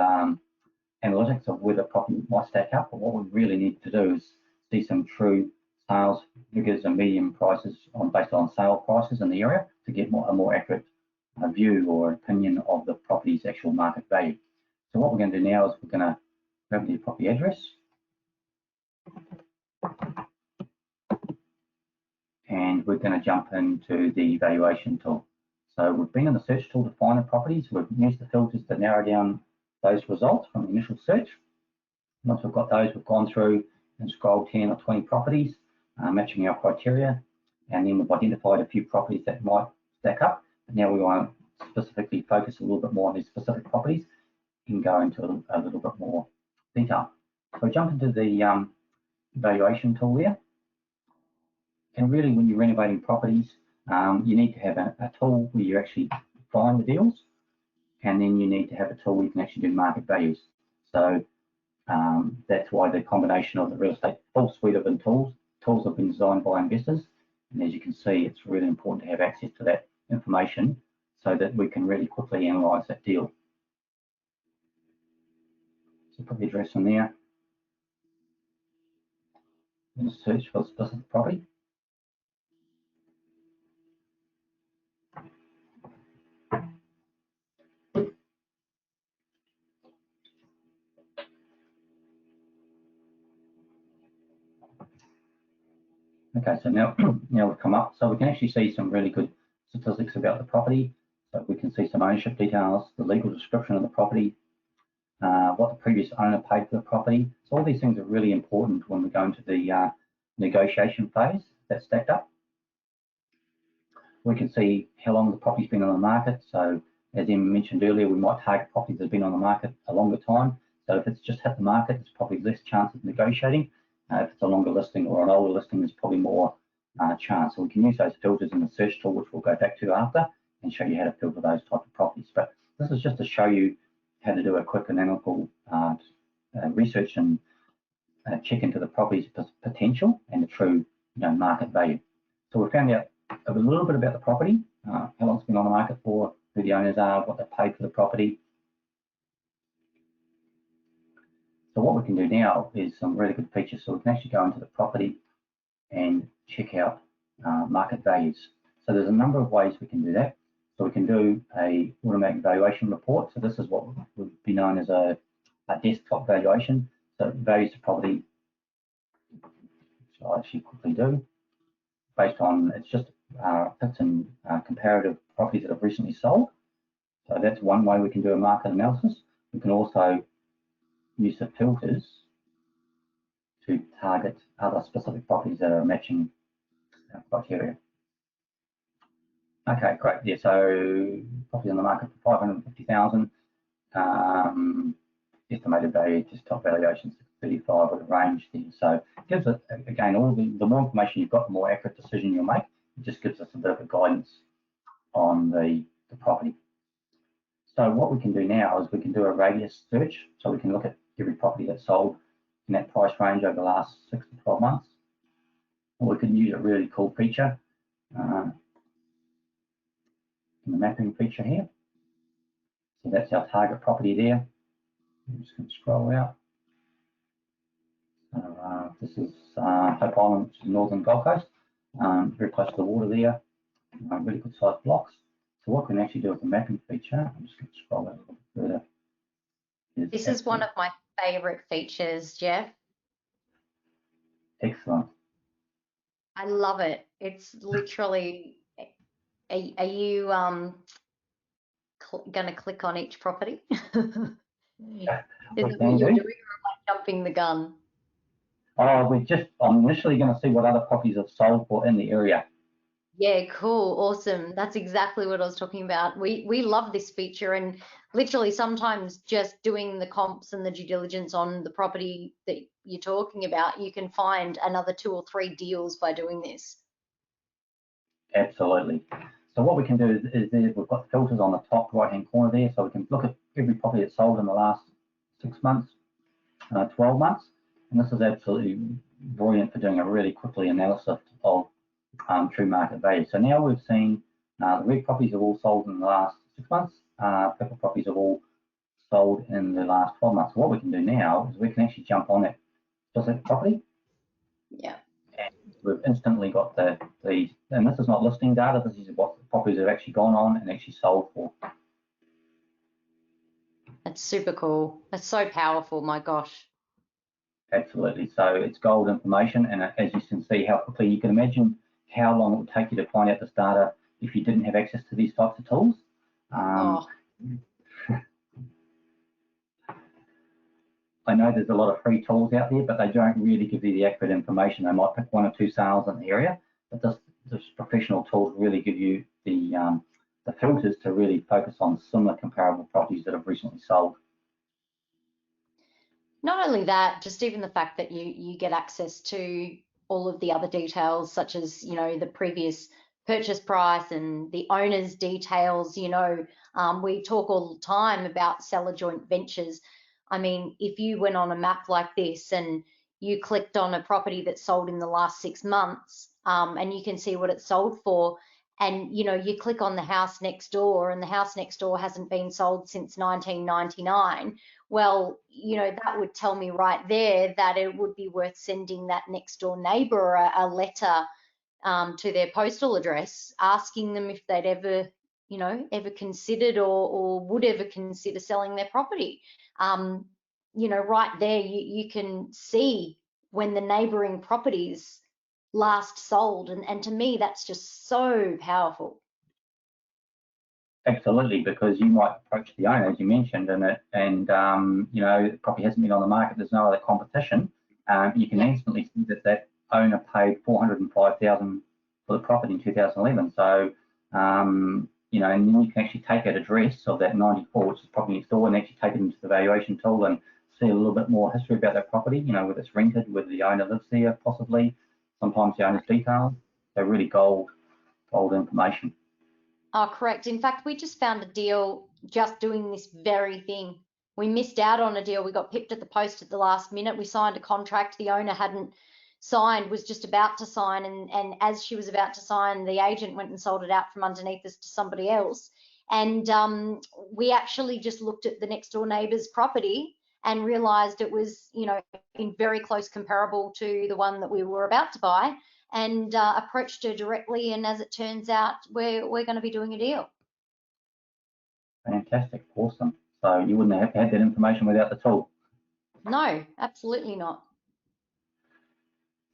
analytics of where the property might stack up. But what we really need to do is see some true sales figures and median prices based on sale prices in the area to get a more accurate view or opinion of the property's actual market value. So what we're going to do now is we're going to grab the property address and we're going to jump into the valuation tool. So we've been in the search tool to find the properties. We've used the filters to narrow down those results from the initial search. Once we've got those, we've gone through and scrolled 10 or 20 properties, matching our criteria, and then we've identified a few properties that might stack up. But now we want to specifically focus a little bit more on these specific properties and go into a little bit more detail. So jump into the valuation tool there. And really, when you're renovating properties, you need to have a tool where you actually find the deals, and then you need to have a tool where you can actually do market values. So that's why the combination of the real estate full suite of tools have been designed by investors. And as you can see, it's really important to have access to that information so that we can really quickly analyse that deal. So put the address in there and search for the specific property. Okay, so now we've come up, so we can actually see some really good statistics about the property. So we can see some ownership details, the legal description of the property, what the previous owner paid for the property. So all these things are really important when we go into the negotiation phase that's stacked up. We can see how long the property's been on the market. So as Em mentioned earlier, we might target properties that have been on the market a longer time. So if it's just hit the market, there's probably less chance of negotiating. If it's a longer listing or an older listing, there's probably more chance. So we can use those filters in the search tool, which we'll go back to after, and show you how to filter those type of properties. But this is just to show you how to do a quick analytical research and check into the property's potential and the true market value. So we found out a little bit about the property, how long it's been on the market for, who the owners are, what they paid for the property. So what we can do now is some really good features. So we can actually go into the property and check out market values. So there's a number of ways we can do that. So we can do a automatic valuation report. So this is what would be known as a desktop valuation. So it values the property, which I'll actually quickly do, based on, it's just fits in comparative properties that have recently sold. So that's one way we can do a market analysis. We can also use the filters to target other specific properties that are matching our criteria. Okay, great. Yeah, so property on the market for 550,000. Estimated value, desktop valuations 35 with a range there. So it gives us, again, the more information you've got, the more accurate decision you'll make. It just gives us a bit of a guidance on the property. So what we can do now is we can do a radius search. So we can look at every property that's sold in that price range over the last 6 to 12 months. Or we can use a really cool feature in the mapping feature here. So that's our target property there. I'm just going to scroll out. This is Hope Island, which is northern Gold Coast, very close to the water there, really good sized blocks. So what we can actually do with the mapping feature, I'm just going to scroll out a little bit further. This is one of my favourite features, Jeff. Excellent. I love it. It's literally, are you going to click on each property? Is it what you're doing, or am I jumping the gun? Oh, I'm initially going to see what other properties have sold for in the area. Yeah, cool, awesome. That's exactly what I was talking about. We love this feature, and literally sometimes just doing the comps and the due diligence on the property that you're talking about, you can find another 2 or 3 deals by doing this. Absolutely. So what we can do is we've got filters on the top right-hand corner there, so we can look at every property that's sold in the last 6 months, 12 months, and this is absolutely brilliant for doing a really quickly analysis of true market value. So now we've seen the red properties have all sold in the last 6 months, purple properties have all sold in the last 12 months. So what we can do now is we can actually jump on that specific property. Yeah. And we've instantly got the and this is not listing data, this is what the properties have actually gone on and actually sold for. That's super cool. That's so powerful, my gosh. Absolutely. So it's gold information, and as you can see how quickly, you can imagine how long it would take you to find out this data if you didn't have access to these types of tools. I know there's a lot of free tools out there, but they don't really give you the accurate information. They might pick 1 or 2 sales in the area, but this professional tools really give you the filters to really focus on similar comparable properties that have recently sold. Not only that, just even the fact that you get access to all of the other details, such as, the previous purchase price and the owner's details. We talk all the time about seller joint ventures. I mean, if you went on a map like this and you clicked on a property that sold in the last 6 months, and you can see what it sold for, and you click on the house next door, and the house next door hasn't been sold since 1999. Well, that would tell me right there that it would be worth sending that next door neighbour a letter to their postal address, asking them if they'd ever considered or would ever consider selling their property. Right there, you can see when the neighbouring properties last sold, and to me that's just so powerful. Absolutely, because you might approach the owner, as you mentioned, and the property hasn't been on the market, there's no other competition. You can instantly see that owner paid $405,000 for the property in 2011. So you know, and then you can actually take that address of that 94, which is property next door, and actually take it into the valuation tool and see a little bit more history about that property, you know, whether it's rented, whether the owner lives there, possibly, sometimes the owner's details. They're really gold information. Oh, correct. In fact, we just found a deal just doing this very thing. We missed out on a deal. We got pipped at the post at the last minute. We signed a contract. The owner hadn't signed, was just about to sign. And as she was about to sign, the agent went and sold it out from underneath us to somebody else. And we actually just looked at the next door neighbour's property and realised it was, you know, in very close comparable to the one that we were about to buy, and approached her directly. And as it turns out, we're going to be doing a deal. Fantastic, awesome. So you wouldn't have had that information without the tool. No, absolutely not.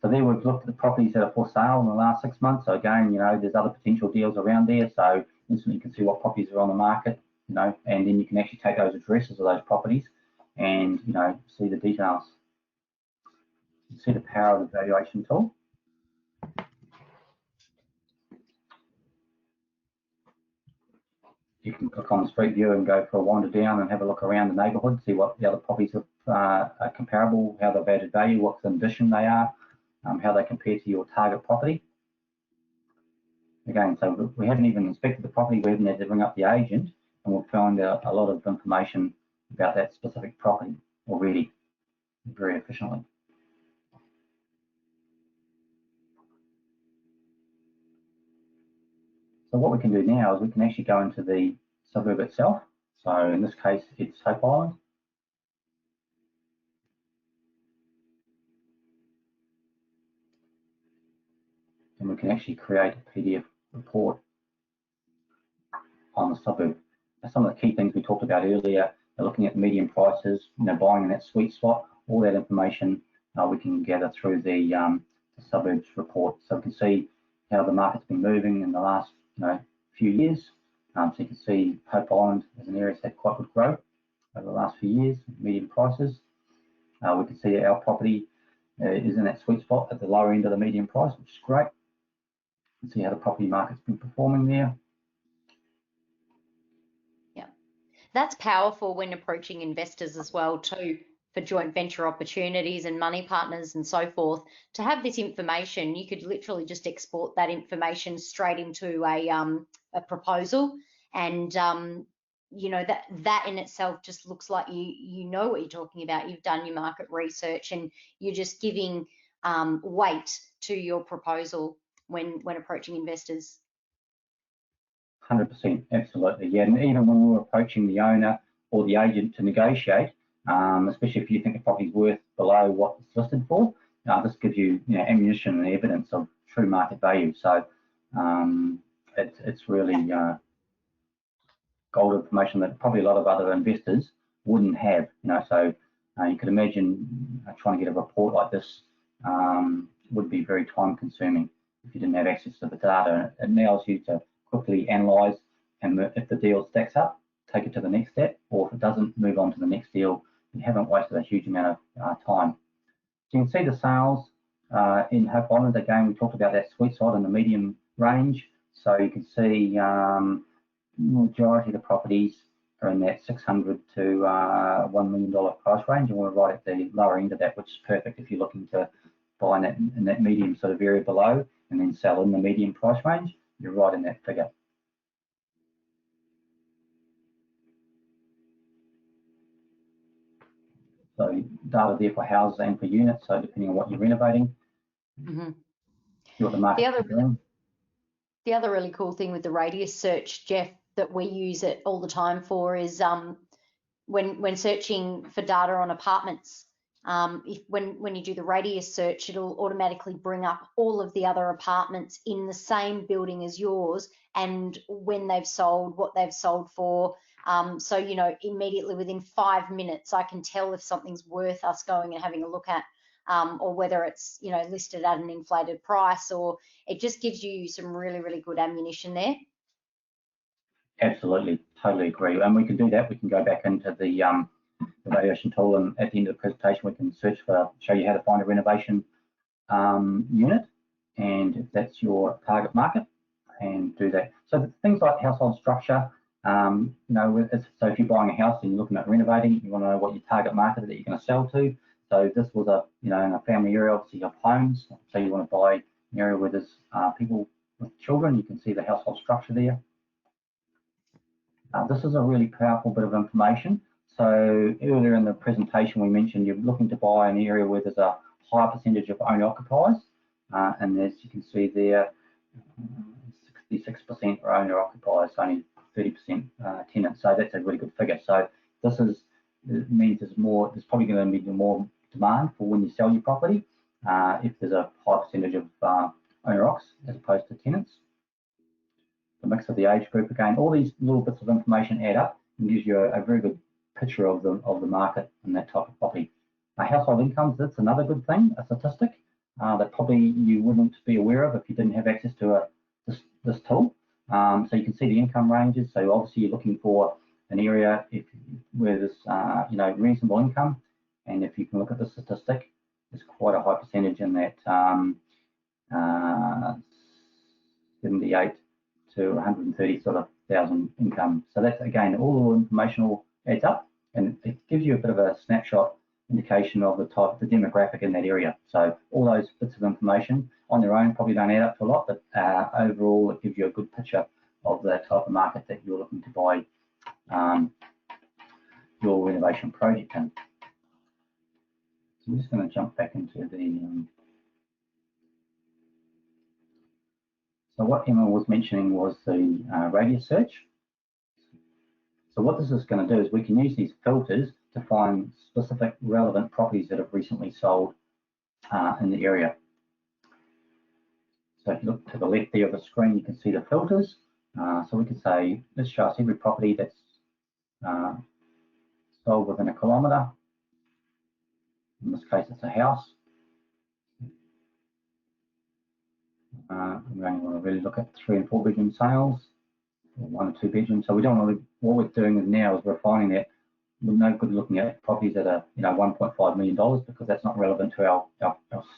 So there we've looked at the properties that are for sale in the last 6 months. So again, you know, there's other potential deals around there. So instantly you can see what properties are on the market, you know, and then you can actually take those addresses of those properties and, you know, see the details. You see the power of the valuation tool. You can click on the street view and go for a wander down and have a look around the neighbourhood, see what the other properties are comparable, how they've added value, what condition they are, how they compare to your target property. Again, so we haven't even inspected the property, we haven't had to ring up the agent, and we'll find out a lot of information about that specific property already very efficiently. So what we can do now is we can actually go into the suburb itself. So in this case, it's Hope Island. And we can actually create a PDF report on the suburb. Now, some of the key things we talked about earlier are looking at median prices, you know, buying in that sweet spot. All that information we can gather through the suburbs report. So we can see how the market's been moving in the last, you know, few years. So you can see Hope Island as an area that's had quite good growth over the last few years, median prices. We can see our property is in that sweet spot at the lower end of the median price, which is great. You can see how the property market's been performing there. Yeah, that's powerful when approaching investors as well too, for joint venture opportunities and money partners and so forth. To have this information, you could literally just export that information straight into a proposal, and you know, that in itself just looks like you know what you're talking about. You've done your market research and you're just giving weight to your proposal when approaching investors. 100%, absolutely, yeah. And even when we're approaching the owner or the agent to negotiate, especially if you think the property's worth below what it's listed for, this gives you, you know, ammunition and evidence of true market value. So it's really gold information that probably a lot of other investors wouldn't have. You know, so you could imagine trying to get a report like this would be very time consuming if you didn't have access to the data. It allows you to quickly analyse, and if the deal stacks up, take it to the next step, or if it doesn't, move on to the next deal. You haven't wasted a huge amount of time. So you can see the sales in Hope Island. Again, we talked about that sweet spot in the medium range. So you can see majority of the properties are in that $600 to $1 million price range, and we're right at the lower end of that, which is perfect if you're looking to buy in that medium sort of area below and then sell in the medium price range. You're right in that figure. So data there for houses and for units, so depending on what you're renovating, see what the market's doing. The other really cool thing with the radius search, Jeff, that we use it all the time for is when searching for data on apartments, when you do the radius search, it'll automatically bring up all of the other apartments in the same building as yours and when they've sold, what they've sold for. So, you know, immediately within 5 minutes, I can tell if something's worth us going and having a look at, or whether it's, you know, listed at an inflated price, or it just gives you some really, really good ammunition there. Absolutely, totally agree. And we can do that. We can go back into the valuation tool, and at the end of the presentation, we can show you how to find a renovation unit, and if that's your target market, and do that. So things like household structure, you know, so if you're buying a house and you're looking at renovating, you want to know what your target market that you're going to sell to. So this was a, you know, in a family area, obviously you have homes. So you want to buy an area where there's people with children. You can see the household structure there. This is a really powerful bit of information. So earlier in the presentation, we mentioned you're looking to buy an area where there's a higher percentage of owner occupiers. And as you can see there, 66% are owner occupiers, only 30% tenants. So that's a really good figure. So this is, it means there's probably going to be more demand for when you sell your property if there's a high percentage of owner occs as opposed to tenants. The mix of the age group, again, all these little bits of information add up and gives you a very good picture of the market and that type of property. Household incomes, that's another good thing, a statistic that probably you wouldn't be aware of if you didn't have access to this tool. So you can see the income ranges. So obviously you're looking for an area where there's you know, reasonable income, and if you can look at the statistic, there's quite a high percentage in that 78 to 130 sort of thousand income. So that's, again, all the information all adds up, and it gives you a bit of a snapshot indication of the type, the demographic in that area. So all those bits of information on their own probably don't add up to a lot, but overall it gives you a good picture of the type of market that you're looking to buy your renovation project in. So I'm just going to jump back into the so what Emma was mentioning was the radius search. So what this is going to do is we can use these filters to find specific relevant properties that have recently sold in the area. So if you look to the left there of the screen, you can see the filters. So we could say, let's show us every property that's sold within a kilometre. In this case, it's a house. We only want to really look at 3 and 4 bedroom sales, or 1 or 2 bedroom. So we don't want to, what we're doing now is we're finding that we're no good looking at properties that are, you know, $1.5 million, because that's not relevant to our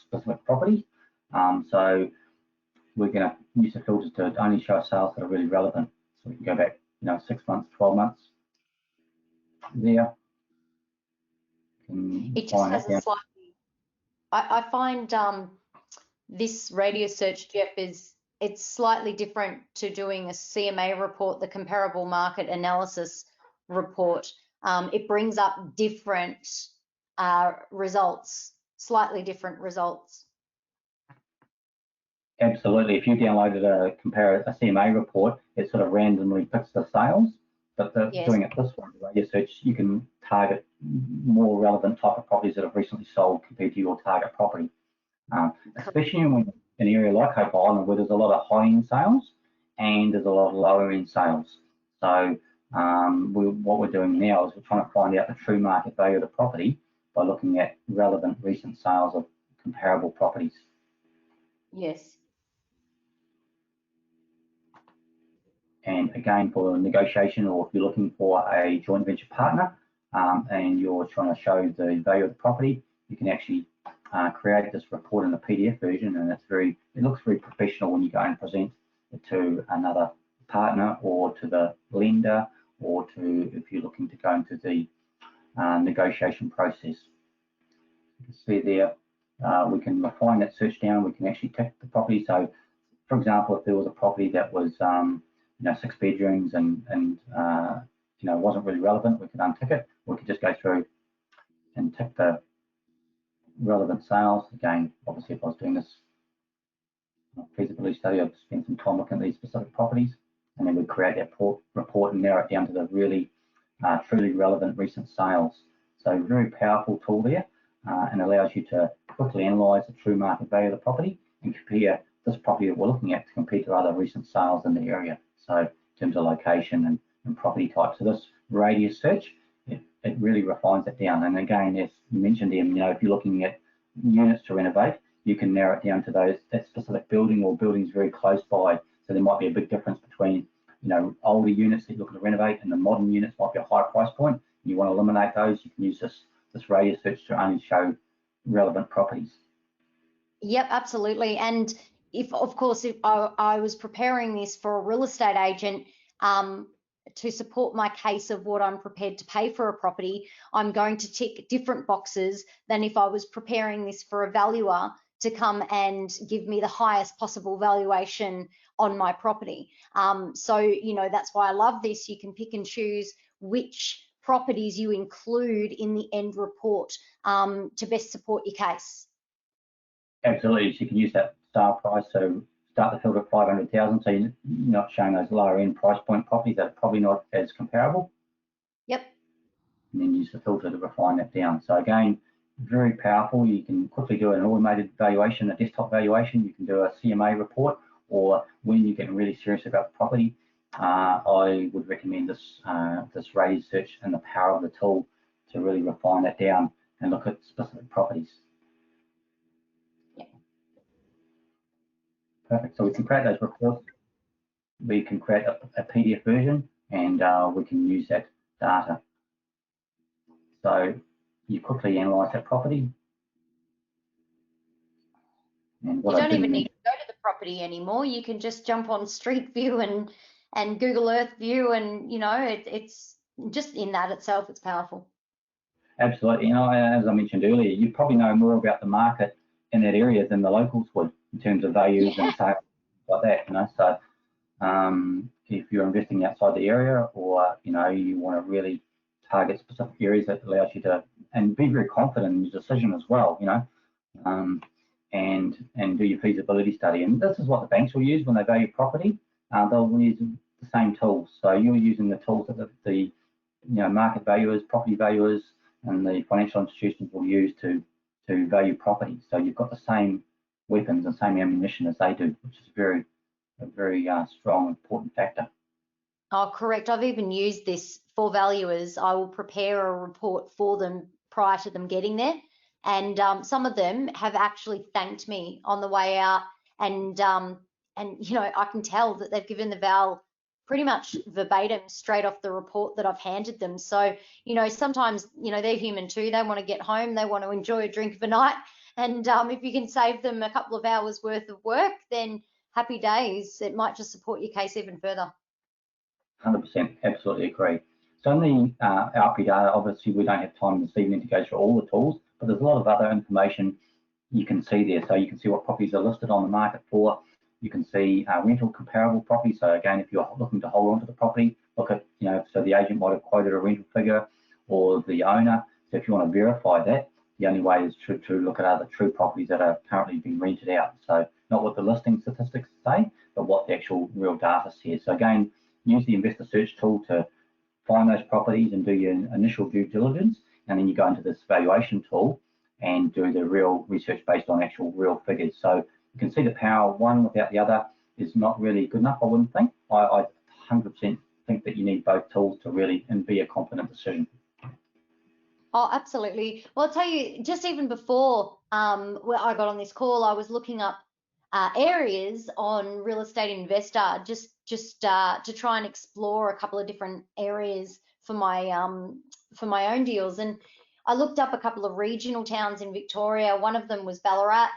specific property. So we're going to use the filters to only show sales that are really relevant. So we can go back, you know, 6 months, 12 months there. It just has a slightly, I find this radius search, Jeff, it's slightly different to doing a CMA report, the comparable market analysis report. It brings up different results, slightly different results. Absolutely. If you downloaded a CMA report, it sort of randomly picks the sales. But Yes. Doing it this way, the radius search, you can target more relevant type of properties that have recently sold compared to your target property. Especially in an area like Hope Island, where there's a lot of high-end sales and there's a lot of lower-end sales. So what we're doing now is we're trying to find out the true market value of the property by looking at relevant recent sales of comparable properties. Yes. And again, for negotiation, or if you're looking for a joint venture partner and you're trying to show the value of the property, you can actually create this report in a PDF version, and it looks very professional when you go and present it to another partner or to the lender, or to, if you're looking to go into the negotiation process. You can see there, we can refine that search down. We can actually tick the property. So, for example, if there was a property that was you know, 6 bedrooms and you know, wasn't really relevant, we could untick it. We could just go through and tick the relevant sales. Again, obviously, if I was doing this feasibility study, I'd spend some time looking at these specific properties, and then we'd create that report and narrow it down to the really truly relevant recent sales. So very powerful tool there, and allows you to quickly analyse the true market value of the property and compare this property that we're looking at to compare to other recent sales in the area. So in terms of location and property type. So this radius search, it really refines it down. And again, as you mentioned, you know, if you're looking at units to renovate, you can narrow it down to that specific building or buildings very close by. So there might be a big difference between, you know, older units that you're looking to renovate and the modern units might be a higher price point. You want to eliminate those, you can use this radius search to only show relevant properties. Yep, absolutely. And if I was preparing this for a real estate agent to support my case of what I'm prepared to pay for a property, I'm going to tick different boxes than if I was preparing this for a valuer to come and give me the highest possible valuation on my property. So, you know, that's why I love this. You can pick and choose which properties you include in the end report to best support your case. Absolutely, so you can use that star price. So start the filter at 500,000. So you're not showing those lower end price point properties that are probably not as comparable. Yep. And then use the filter to refine that down. So again, very powerful. You can quickly do an automated valuation, a desktop valuation. You can do a CMA report, or when you're getting really serious about the property, I would recommend this this Raise search and the power of the tool to really refine that down and look at specific properties. Yep. Perfect. So we can create those reports. We can create a PDF version, and we can use that data. So you quickly analyse that property. And what you don't even need to go to the property anymore. You can just jump on Street View and Google Earth View, and you know it's just in that itself, it's powerful. Absolutely. You know, as I mentioned earlier, you probably know more about the market in that area than the locals would in terms of values and sales like that. You know, so if you're investing outside the area, or you know, you want to really target specific areas, that allows you to and be very confident in your decision as well. You know, and do your feasibility study. And this is what the banks will use when they value property. They'll use the same tools. So you're using the tools that the market valuers, property valuers, and the financial institutions will use to value property. So you've got the same weapons and same ammunition as they do, which is a very strong, important factor. Oh, correct. I've even used this for valuers. I will prepare a report for them prior to them getting there. And some of them have actually thanked me on the way out, and you know, I can tell that they've given the val pretty much verbatim straight off the report that I've handed them. So, you know, sometimes, you know, they're human too. They want to get home, they want to enjoy a drink of a night, and if you can save them a couple of hours worth of work, then happy days. It might just support your case even further. 100%, absolutely agree. So in the RP data, obviously we don't have time this evening to go through all the tools, but there's a lot of other information you can see there. So you can see what properties are listed on the market for. You can see rental comparable properties. So again, if you're looking to hold on to the property, look at, you know, so the agent might have quoted a rental figure, or the owner. So if you want to verify that, the only way is to look at other true properties that are currently being rented out. So not what the listing statistics say, but what the actual real data says. So again, use the Investor Search tool to find those properties and do your initial due diligence, and then you go into this valuation tool and do the real research based on actual real figures. So you can see the power. One without the other is not really good enough, I wouldn't think. I 100% think that you need both tools to really and be a confident decision. Oh, absolutely. Well, I'll tell you, just even before I got on this call, I was looking up areas on Real Estate Investor just to try and explore a couple of different areas for my own deals. And I looked up a couple of regional towns in Victoria. One of them was Ballarat,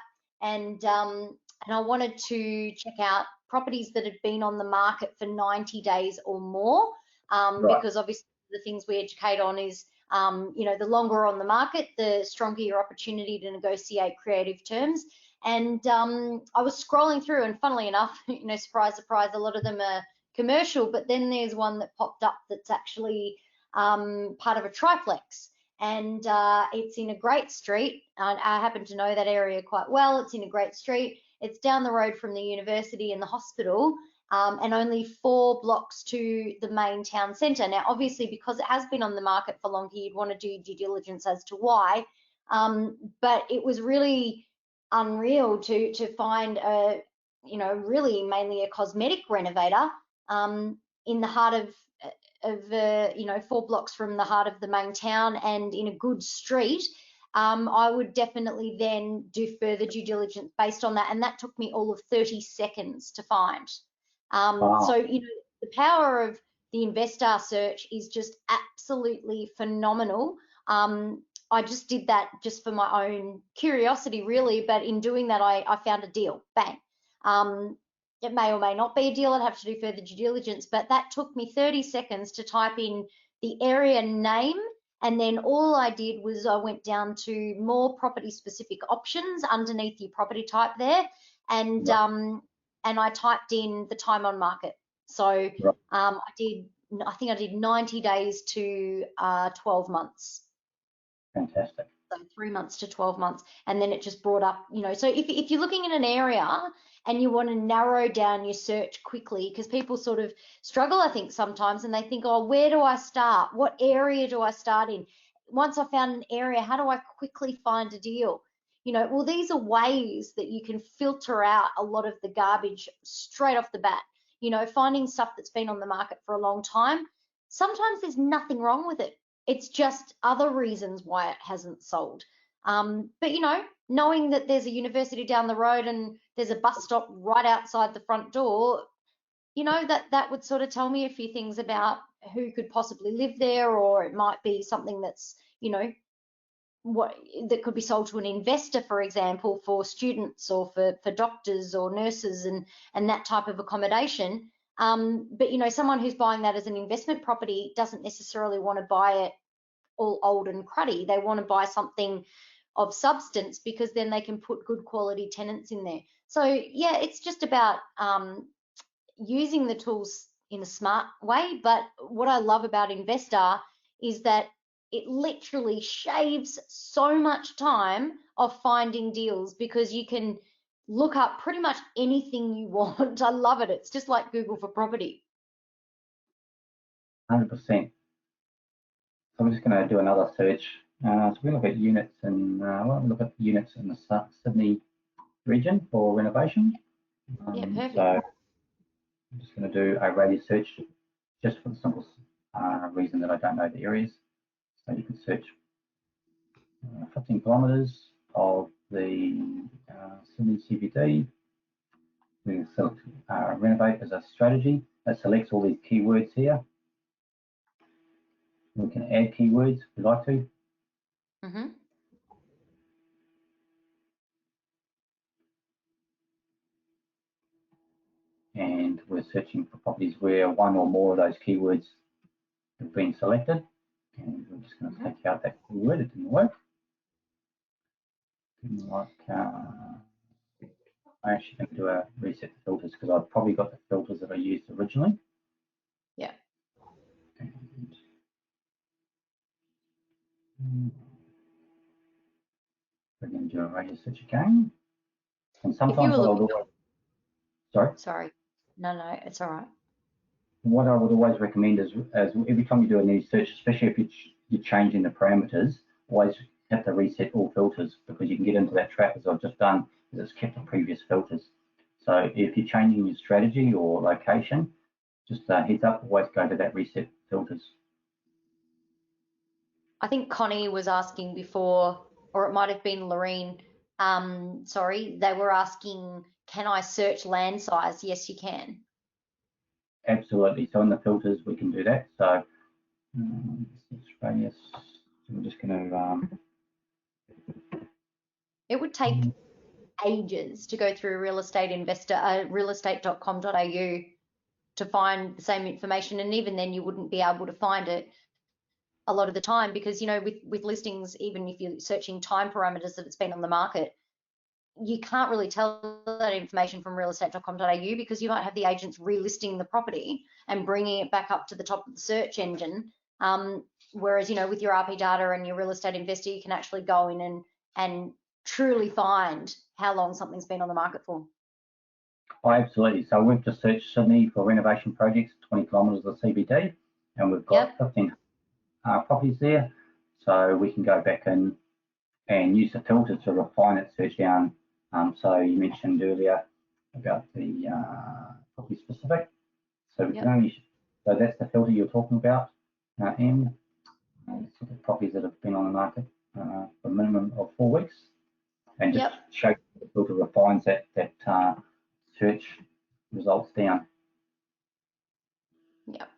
and I wanted to check out properties that had been on the market for 90 days or more, because obviously the things we educate on is you know, the longer on the market, the stronger your opportunity to negotiate creative terms. And I was scrolling through, and funnily enough, you know, surprise, surprise, a lot of them are commercial, but then there's one that popped up that's actually part of a triplex, and it's in a great street. I happen to know that area quite well. It's in a great street. It's down the road from the university and the hospital, and only 4 blocks to the main town centre. Now, obviously, because it has been on the market for longer, you'd want to do due diligence as to why, but it was really unreal to find a, you know, really mainly a cosmetic renovator in the heart of you know, 4 blocks from the heart of the main town and in a good street. I would definitely then do further due diligence based on that, and that took me all of 30 seconds to find. Wow. So, you know, the power of the Investar search is just absolutely phenomenal. I just did that just for my own curiosity, really, but in doing that, I found a deal, bang. It may or may not be a deal. I'd have to do further due diligence, but that took me 30 seconds to type in the area name. And then all I did was I went down to more property specific options underneath your property type there. And Right. and I typed in the time on market. So Right. I think I did 90 days to 12 months. Fantastic. So 3 months to 12 months. And then it just brought up, you know, so if you're looking in an area and you want to narrow down your search quickly, because people sort of struggle, I think, sometimes, and they think, oh, where do I start? What area do I start in? Once I found an area, how do I quickly find a deal? You know, well, these are ways that you can filter out a lot of the garbage straight off the bat. You know, finding stuff that's been on the market for a long time. Sometimes there's nothing wrong with it. It's just other reasons why it hasn't sold. But, you know, knowing that there's a university down the road and there's a bus stop right outside the front door, you know, that would sort of tell me a few things about who could possibly live there, or it might be something that's, you know, what that could be sold to an investor, for example, for students or for doctors or nurses and that type of accommodation. But, you know, someone who's buying that as an investment property doesn't necessarily want to buy it all old and cruddy. They want to buy something of substance because then they can put good quality tenants in there. So yeah, it's just about using the tools in a smart way. But what I love about Investar is that it literally shaves so much time of finding deals, because you can look up pretty much anything you want. I love it. It's just like Google for property. 100%. So I'm just going to do another search. So we look at units and we'll look at units in the Sydney region for renovation. Yeah, perfect. So I'm just going to do a radius search just for the simple reason that I don't know the areas. So you can search 15 kilometres of the Sydney CBD. We can select renovate as a strategy. That selects all these keywords here. We can add keywords if we like to. Mm-hmm. And we're searching for properties where one or more of those keywords have been selected. And we're just going to take out that keyword. It didn't work. Didn't like. I'm actually going to do a reset the filters because I've probably got the filters that I used originally. Yeah. And we're going to do a radius search again. And sometimes what I'll do. Sorry. No, it's all right. What I would always recommend is every time you do a new search, especially if you're changing the parameters, always have to reset all filters, because you can get into that trap, as I've just done, because it's kept the previous filters. So if you're changing your strategy or location, just heads up, always go to that reset filters. I think Connie was asking before, or it might have been Lorene. Sorry, they were asking, can I search land size? Yes, you can. Absolutely. So in the filters, we can do that. So radius. So we're just going to. It would take ages to go through real estate investor, realestate.com.au to find the same information, and even then you wouldn't be able to find it a lot of the time, because, you know, with listings, even if you're searching time parameters that it's been on the market, you can't really tell that information from realestate.com.au, because you might have the agents relisting the property and bringing it back up to the top of the search engine. Whereas, you know, with your RP data and your real estate investor, you can actually go in and truly find how long something's been on the market for. Oh, absolutely. So we've just searched Sydney for renovation projects, 20 kilometres of CBD, and we've got 15 properties there. So we can go back in and use the filter to refine that search down. So you mentioned earlier about the property specific. So we can only, so that's the filter you're talking about, M. The properties that have been on the market for a minimum of 4 weeks, and just show the filter refines that search results down. Yep.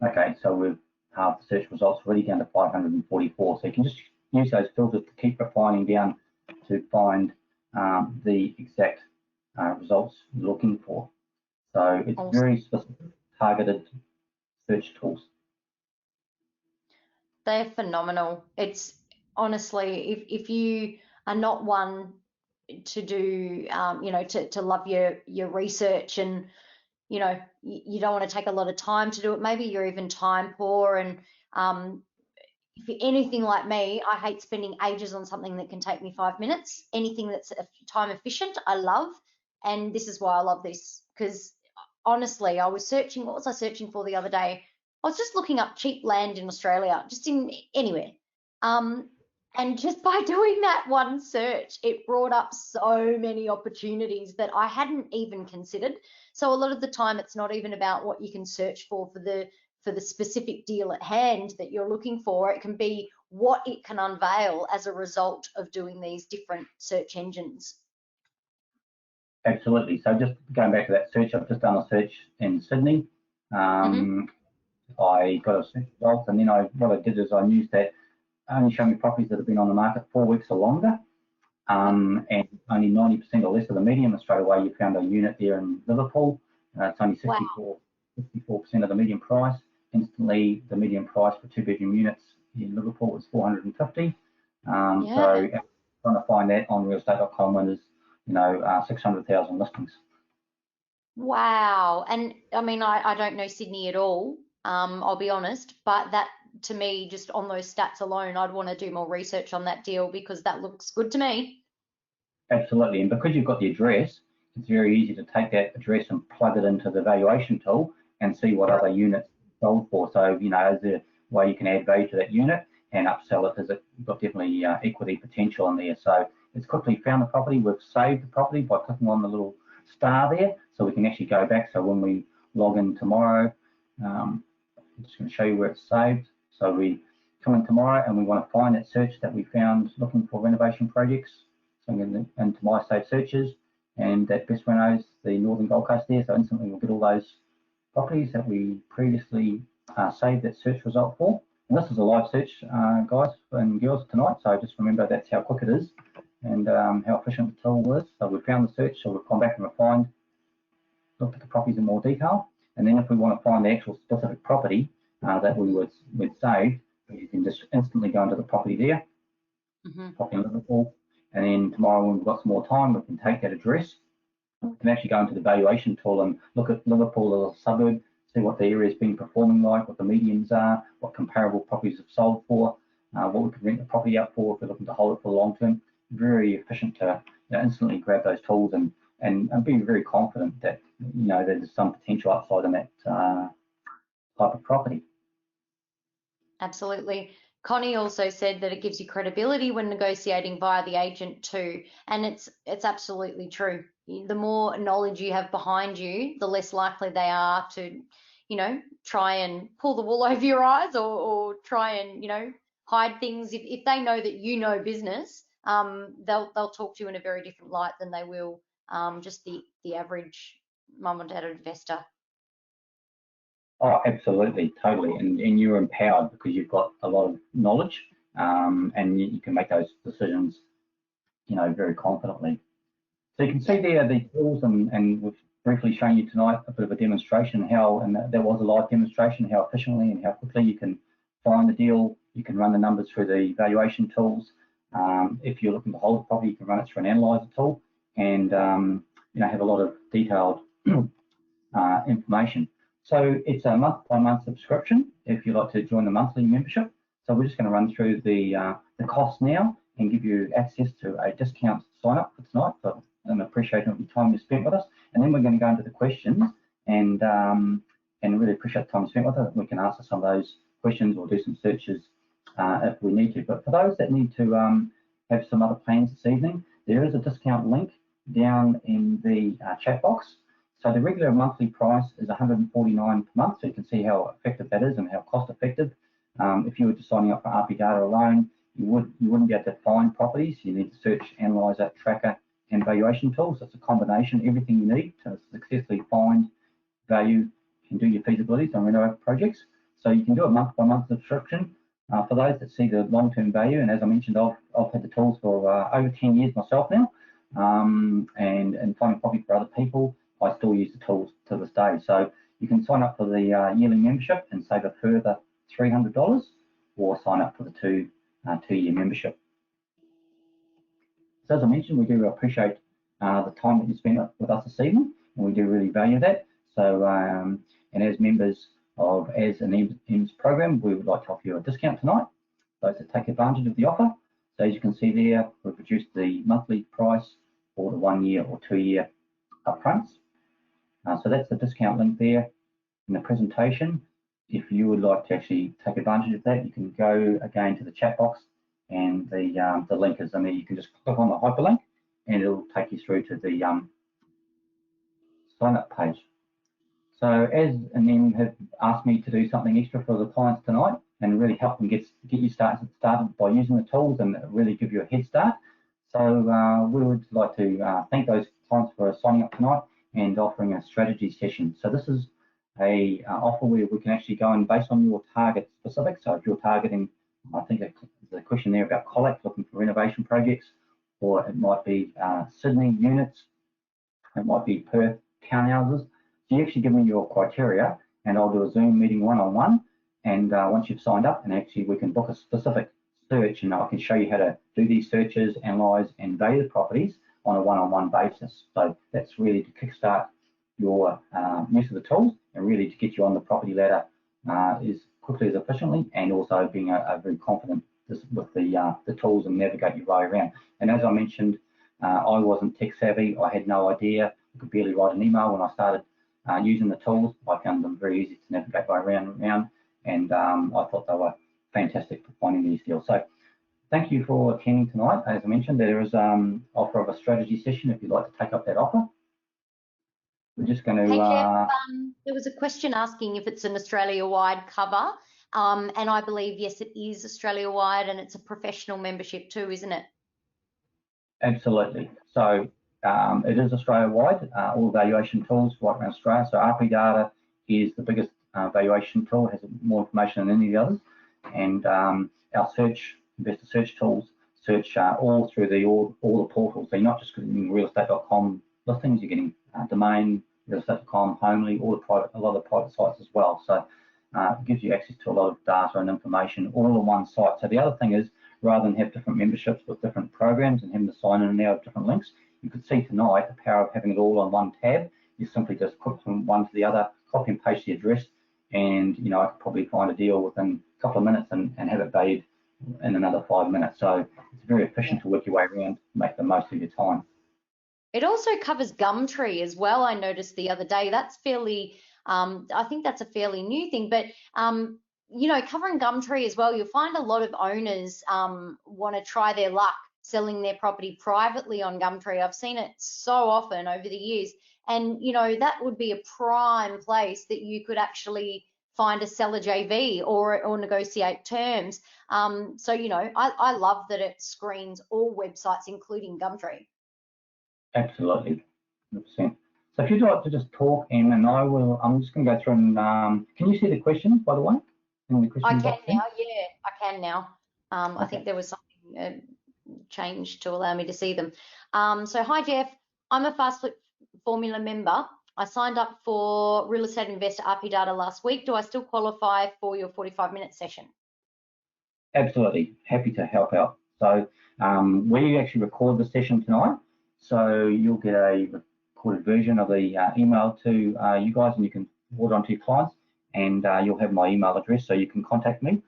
Okay, so we've halved the search results already down to 544. So you can just use those filters to keep refining down to find the exact results you're looking for. So it's very specific, targeted search tools. They're phenomenal. It's honestly, if you are not one to do, you know, to love your research, and you know, you don't want to take a lot of time to do it. Maybe you're even time poor, and if you're anything like me, I hate spending ages on something that can take me 5 minutes. Anything that's time efficient, I love, and this is why I love this, because honestly, I was searching. What was I searching for the other day? I was just looking up cheap land in Australia, just in anywhere. And just by doing that one search, it brought up so many opportunities that I hadn't even considered. So a lot of the time, it's not even about what you can search for the specific deal at hand that you're looking for. It can be what it can unveil as a result of doing these different search engines. Absolutely. So just going back to that search, I've just done a search in Sydney. I got a search result, and then what I did is I used that only show me properties that have been on the market 4 weeks or longer, and only 90% or less of the median. Straight away, you found a unit there in Liverpool. It's only 64% of the median price. Instantly, the median price for 2-bedroom units in Liverpool was 450. So trying to find that on realestate.com when there's 600,000 listings. Wow. And I mean, I don't know Sydney at all, I'll be honest, but that, to me, just on those stats alone, I'd want to do more research on that deal, because that looks good to me. Absolutely. And because you've got the address, it's very easy to take that address and plug it into the valuation tool and see what other units sold for. So, as a way you can add value to that unit and upsell it, because it's got definitely equity potential in there. So it's quickly found the property. We've saved the property by clicking on the little star there, so we can actually go back. So when we log in tomorrow, I'm just going to show you where it's saved. So we come in tomorrow and we want to find that search that we found looking for renovation projects. So I'm going into my saved searches, and that best renos, the Northern Gold Coast there. So instantly we'll get all those properties that we previously saved that search result for. And this is a live search, guys and girls, tonight. So just remember that's how quick it is and how efficient the tool is. So we found the search, so we've gone back and refined, looked at the properties in more detail. And then if we want to find the actual specific property that we'd saved, you can just instantly go into the property there, property in Liverpool. And then tomorrow, when we've got some more time, we can take that address. We can actually go into the valuation tool and look at Liverpool as a suburb, see what the area's been performing like, what the medians are, what comparable properties have sold for, what we could rent the property out for if we're looking to hold it for the long term. Very efficient to instantly grab those tools and be very confident that there's some potential upside in that type of property. Absolutely. Connie also said that it gives you credibility when negotiating via the agent too, and it's absolutely true. The more knowledge you have behind you, the less likely they are to, try and pull the wool over your eyes or try and, hide things. If they know that you know business, they'll talk to you in a very different light than they will just the average mum and dad investor. Oh, absolutely, totally. And you're empowered because you've got a lot of knowledge, and you can make those decisions, very confidently. So you can see there the tools, and we've briefly shown you tonight a bit of a demonstration and that was a live demonstration, how efficiently and how quickly you can find the deal. You can run the numbers through the valuation tools. If you're looking to hold a property, you can run it through an analyzer tool and have a lot of detailed information. So it's a month-by-month subscription if you'd like to join the monthly membership. So we're just going to run through the costs now and give you access to a discount sign up for tonight. So I'm appreciating of the time you spent with us. And then we're going to go into the questions and really appreciate the time you spent with us. We can answer some of those questions or do some searches if we need to. But for those that need to have some other plans this evening, there is a discount link down in the chat box. So the regular monthly price is $149 per month, so you can see how effective that is and how cost effective. If you were just signing up for RP Data alone, you wouldn't be able to find properties. You need to search, analyzer, tracker, and valuation tools. So it's a combination, everything you need to successfully find, value, and do your feasibilities on renovation projects. So you can do a month-by-month subscription. For those that see the long-term value, and as I mentioned, I've had the tools for over 10 years myself now. and finding property for other people, I still use the tools to this day. So you can sign up for the yearly membership and save a further $300, or sign up for the two-year membership. So as I mentioned, we do appreciate the time that you spent with us this evening, and we do really value that. So, and as members of AS and EMS program, we would like to offer you a discount tonight, those that take advantage of the offer. So as you can see there, we've reduced the monthly price for the 1 year or 2 year upfronts. So that's the discount link there in the presentation. If you would like to actually take advantage of that, you can go again to the chat box, and the link is in there. You can just click on the hyperlink and it'll take you through to the sign up page. So as and then have asked me to do something extra for the clients tonight and really help them get you started by using the tools and really give you a head start. So we would like to thank those clients for signing up tonight and offering a strategy session. So this is a offer where we can actually go and based on your target specific. So if you're targeting, I think there's a question there about Colac, looking for renovation projects, or it might be Sydney units, it might be Perth townhouses. So you actually give me your criteria, and I'll do a Zoom meeting one-on-one. And once you've signed up, and actually we can book a specific search, and I can show you how to do these searches, analyze, and value the properties on a one-on-one basis. So that's really to kickstart your use of the tools and really to get you on the property ladder as quickly as efficiently, and also being very confident with the tools and navigate your way around. And as I mentioned, I wasn't tech savvy. I had no idea. I could barely write an email when I started using the tools. I found them very easy to navigate by around, and I thought they were fantastic for finding these deals. So thank you for attending tonight. As I mentioned, there is offer of a strategy session if you'd like to take up that offer. We're just going to. Hey, Jeff, there was a question asking if it's an Australia-wide cover, and I believe yes, it is Australia-wide, and it's a professional membership too, isn't it? Absolutely. So it is Australia-wide. All valuation tools right around Australia. So RP Data is the biggest valuation tool. It has more information than any of the others, and our investor search tools search all through all the portals. So you're not just getting realestate.com listings, you're getting Domain, realestate.com, Homely, a lot of the private sites as well. So it gives you access to a lot of data and information all on one site. So the other thing is, rather than have different memberships with different programs and having to sign in and out of different links, you could see tonight the power of having it all on one tab. You simply just click from one to the other, copy and paste the address, and I could probably find a deal within a couple of minutes and have it valued in another 5 minutes. So it's very efficient to work your way around, make the most of your time. It also covers Gumtree as well. I noticed the other day. That's fairly, I think that's a fairly new thing, but covering Gumtree as well, you'll find a lot of owners want to try their luck selling their property privately on Gumtree. I've seen it so often over the years, and that would be a prime place that you could actually find a seller JV or negotiate terms. So I love that it screens all websites, including Gumtree. Absolutely, 100%. So if you'd like to just talk, Em, and I'm just going to go through and can you see the questions, by the way? I can now, yeah, I can now. Okay. I think there was something changed to allow me to see them. So hi, Jeff. I'm a Fast Flip Formula member. I signed up for Real Estate Investor RP Data last week. Do I still qualify for your 45-minute session? Absolutely, happy to help out. So we actually record the session tonight. So you'll get a recorded version of the email to you guys, and you can forward on to your clients, and you'll have my email address, so you can contact me,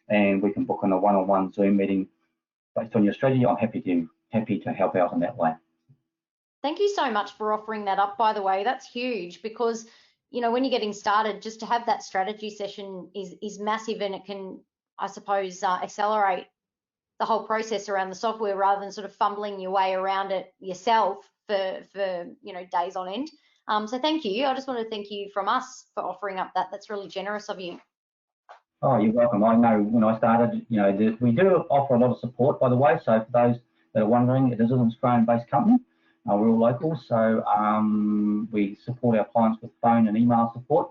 and we can book on a one-on-one Zoom meeting based on your strategy. I'm happy to help out in that way. Thank you so much for offering that up, by the way. That's huge, because when you're getting started, just to have that strategy session is massive, and it can, I suppose, accelerate the whole process around the software rather than sort of fumbling your way around it yourself for days on end. So thank you. I just want to thank you from us for offering up that. That's really generous of you. Oh, you're welcome. I know when I started, we do offer a lot of support, by the way. So for those that are wondering, it is an Australian-based company. We're all local, so we support our clients with phone and email support.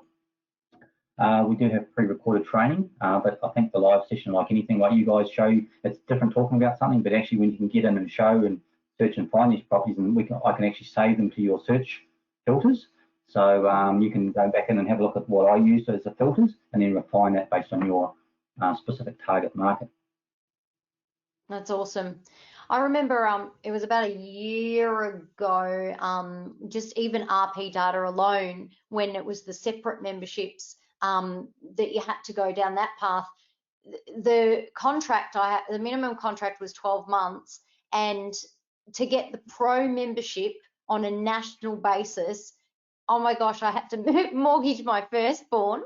We do have pre-recorded training, but I think the live session, like anything, like you guys show, it's different talking about something, but actually when you can get in and show and search and find these properties, and I can actually save them to your search filters. So you can go back in and have a look at what I use as the filters, and then refine that based on your specific target market. That's awesome. I remember it was about a year ago, just even RP data alone, when it was the separate memberships that you had to go down that path. The contract the minimum contract was 12 months, and to get the pro membership on a national basis, oh my gosh, I had to mortgage my firstborn.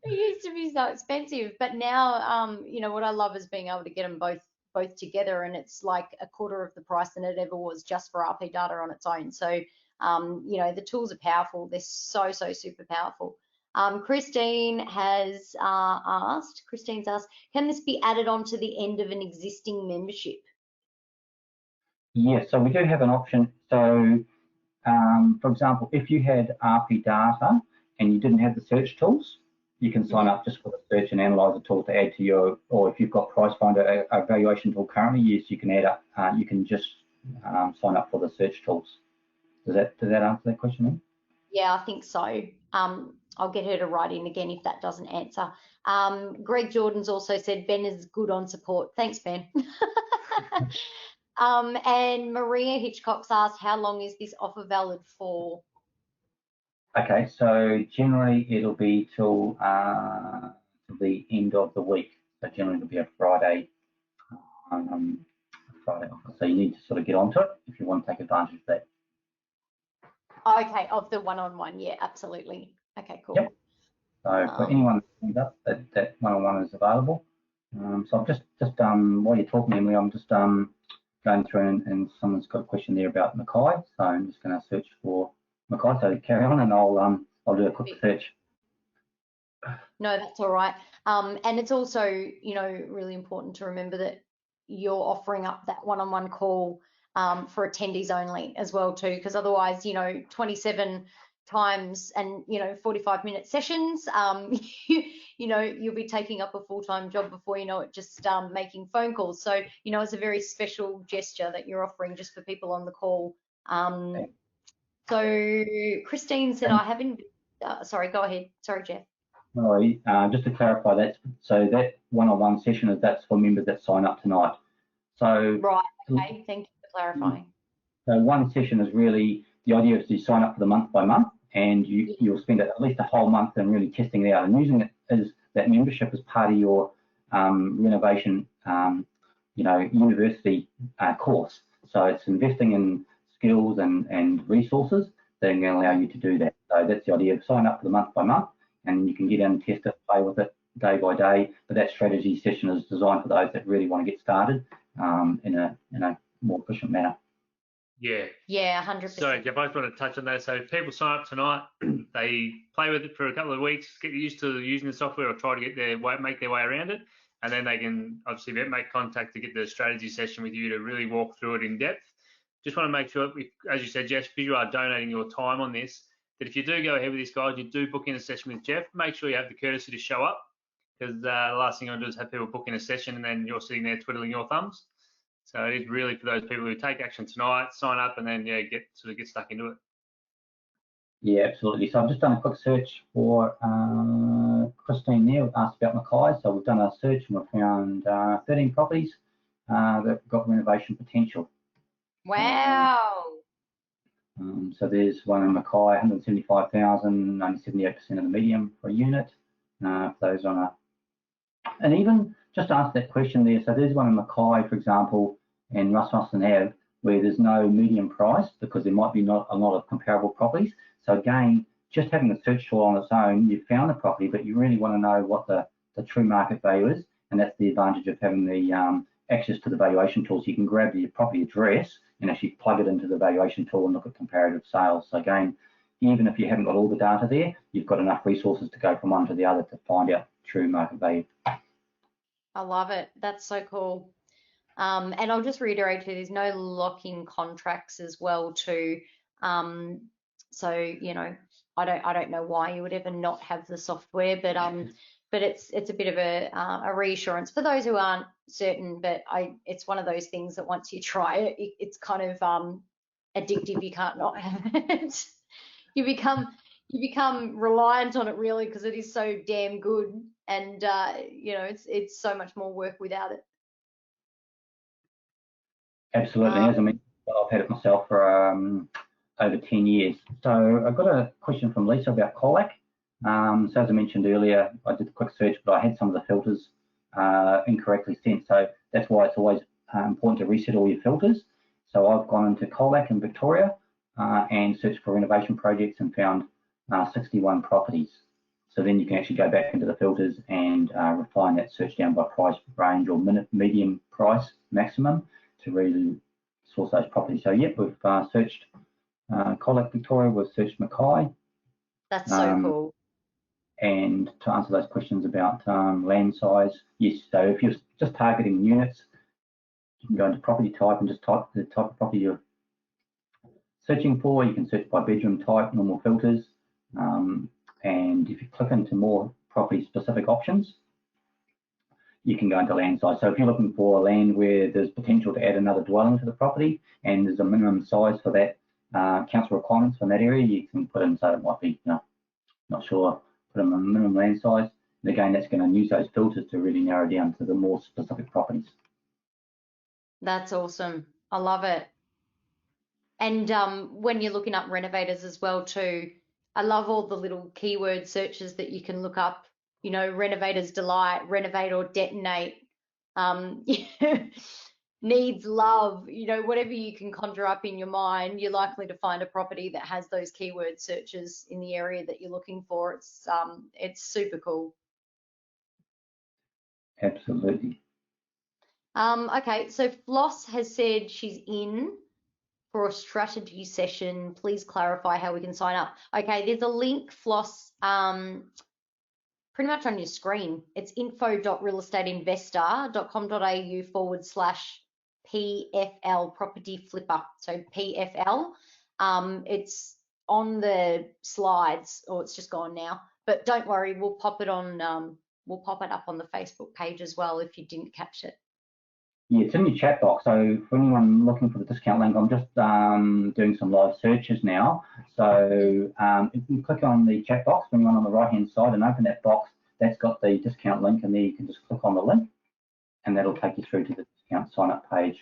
It used to be so expensive, but now, you know, what I love is being able to get them both together, and it's like a quarter of the price than it ever was just for RP data on its own. So, you know, the tools are powerful. They're so super powerful. Christine's asked, can this be added on to the end of an existing membership? Yes, so we do have an option. So, for example, if you had RP data and you didn't have the search tools, you can sign up just for the search and analyzer tool to add to your, or if you've got Price Finder, a valuation tool currently, yes, you can add up, you can just sign up for the search tools. Does that answer that question, Ian? Yeah, I think so. I'll get her to write in again if that doesn't answer. Greg Jordan's also said Ben is good on support. Thanks, Ben. And Maria Hitchcock's asked, how long is this offer valid for? Okay, so generally it'll be till the end of the week. So generally it'll be a Friday offer. So you need to sort of get onto it if you want to take advantage of that. Okay, of the one-on-one, yeah, absolutely. Okay, cool. Yep. So for anyone that that one-on-one is available. So I'm just while you're talking, Emily, I'm just going through and someone's got a question there about Mackay. So I'm just going to search for Mackay. So carry on, and I'll do a quick search. No, that's all right. And it's also, you know, really important to remember that you're offering up that one-on-one call for attendees only as well too, because otherwise, you know, 27 times and, you know, 45-minute sessions, you know, you'll be taking up a full-time job before you know it, just making phone calls. So, you know, it's a very special gesture that you're offering just for people on the call. So Christine said, I haven't, sorry, go ahead. Sorry, Jeff. Sorry, just to clarify that, so that one-on-one session that's for members that sign up tonight. So right, okay, thank you for clarifying. So one session is really, the idea is to sign up for the month by month, and you'll spend at least a whole month in really testing it out and using it as that membership as part of your renovation, you know, university course. So it's investing in skills and resources that are going to allow you to do that. So that's the idea of sign up for the month by month, and you can get in and test it, play with it day by day. But that strategy session is designed for those that really want to get started in a more efficient manner. Yeah, 100%. Sorry, Jeff, I just want to touch on that. So if people sign up tonight, they play with it for a couple of weeks, get used to using the software, or try to get make their way around it, and then they can obviously make contact to get the strategy session with you to really walk through it in depth. Just want to make sure, as you said, Jeff, because you are donating your time on this, that if you do go ahead with this, guys, you do book in a session with Jeff, make sure you have the courtesy to show up, because the last thing I do is have people book in a session and then you're sitting there twiddling your thumbs. So it is really for those people who take action tonight, sign up, and then get stuck into it. Yeah, absolutely. So I've just done a quick search for Christine there, asked about Mackay. So we've done a search and we've found 13 properties that have got renovation potential. Wow. So there's one in Mackay, 175,000, only 78% of the medium for a unit. For those on a, and even just ask that question there. So there's one in Mackay, for example, and Ruston Ave, where there's no medium price because there might be not a lot of comparable properties. So again, just having the search tool on its own, you've found the property, but you really want to know what the true market value is, and that's the advantage of having the access to the valuation tools. You can grab the property address and actually plug it into the valuation tool and look at comparative sales. So again, even if you haven't got all the data there, you've got enough resources to go from one to the other to find out true market value. I love it. That's so cool. And I'll just reiterate too, there's no lock-in contracts as well too. So, you know, I don't know why you would ever not have the software, but but it's a bit of a reassurance for those who aren't certain. But it's one of those things that once you try it, it's kind of addictive. You can't not have it. You become reliant on it really, because it is so damn good, and you know, it's so much more work without it. Absolutely. As I mentioned, I've had it myself for over 10 years. So I've got a question from Lisa about Colac. So as I mentioned earlier, I did a quick search, but I had some of the filters incorrectly sent. So that's why it's always important to reset all your filters. So I've gone into Colac in Victoria and searched for renovation projects and found 61 properties. So then you can actually go back into the filters and refine that search down by price range or medium price maximum to really source those properties. So yep, we've searched Colac Victoria, we've searched Mackay. That's so cool. And to answer those questions about land size, yes, so if you're just targeting units, you can go into property type and just type the type of property you're searching for. You can search by bedroom type, normal filters. And if you click into more property specific options, you can go into land size. So if you're looking for land where there's potential to add another dwelling to the property and there's a minimum size for that council requirements from that area, you can put in, so it might be, you know, not sure, put in a minimum land size. And again, that's going to use those filters to really narrow down to the more specific properties. That's awesome. I love it. And when you're looking up renovators as well too, I love all the little keyword searches that you can look up, you know, renovators delight, renovate or detonate, needs love, you know, whatever you can conjure up in your mind, you're likely to find a property that has those keyword searches in the area that you're looking for. It's super cool. Absolutely. Okay, so Floss has said she's in for a strategy session. Please clarify how we can sign up. Okay, there's a link, Floss, pretty much on your screen. It's info.realestateinvestor.com.au/PFL property flipper. So PFL. It's on the slides, or it's just gone now. But don't worry, we'll pop it on. We'll pop it up on the Facebook page as well if you didn't catch it. Yeah, it's in your chat box. So for anyone looking for the discount link, I'm just doing some live searches now. So if you click on the chat box, anyone on the right-hand side, and open that box, that's got the discount link, and there you can just click on the link, and that'll take you through to the discount sign-up page.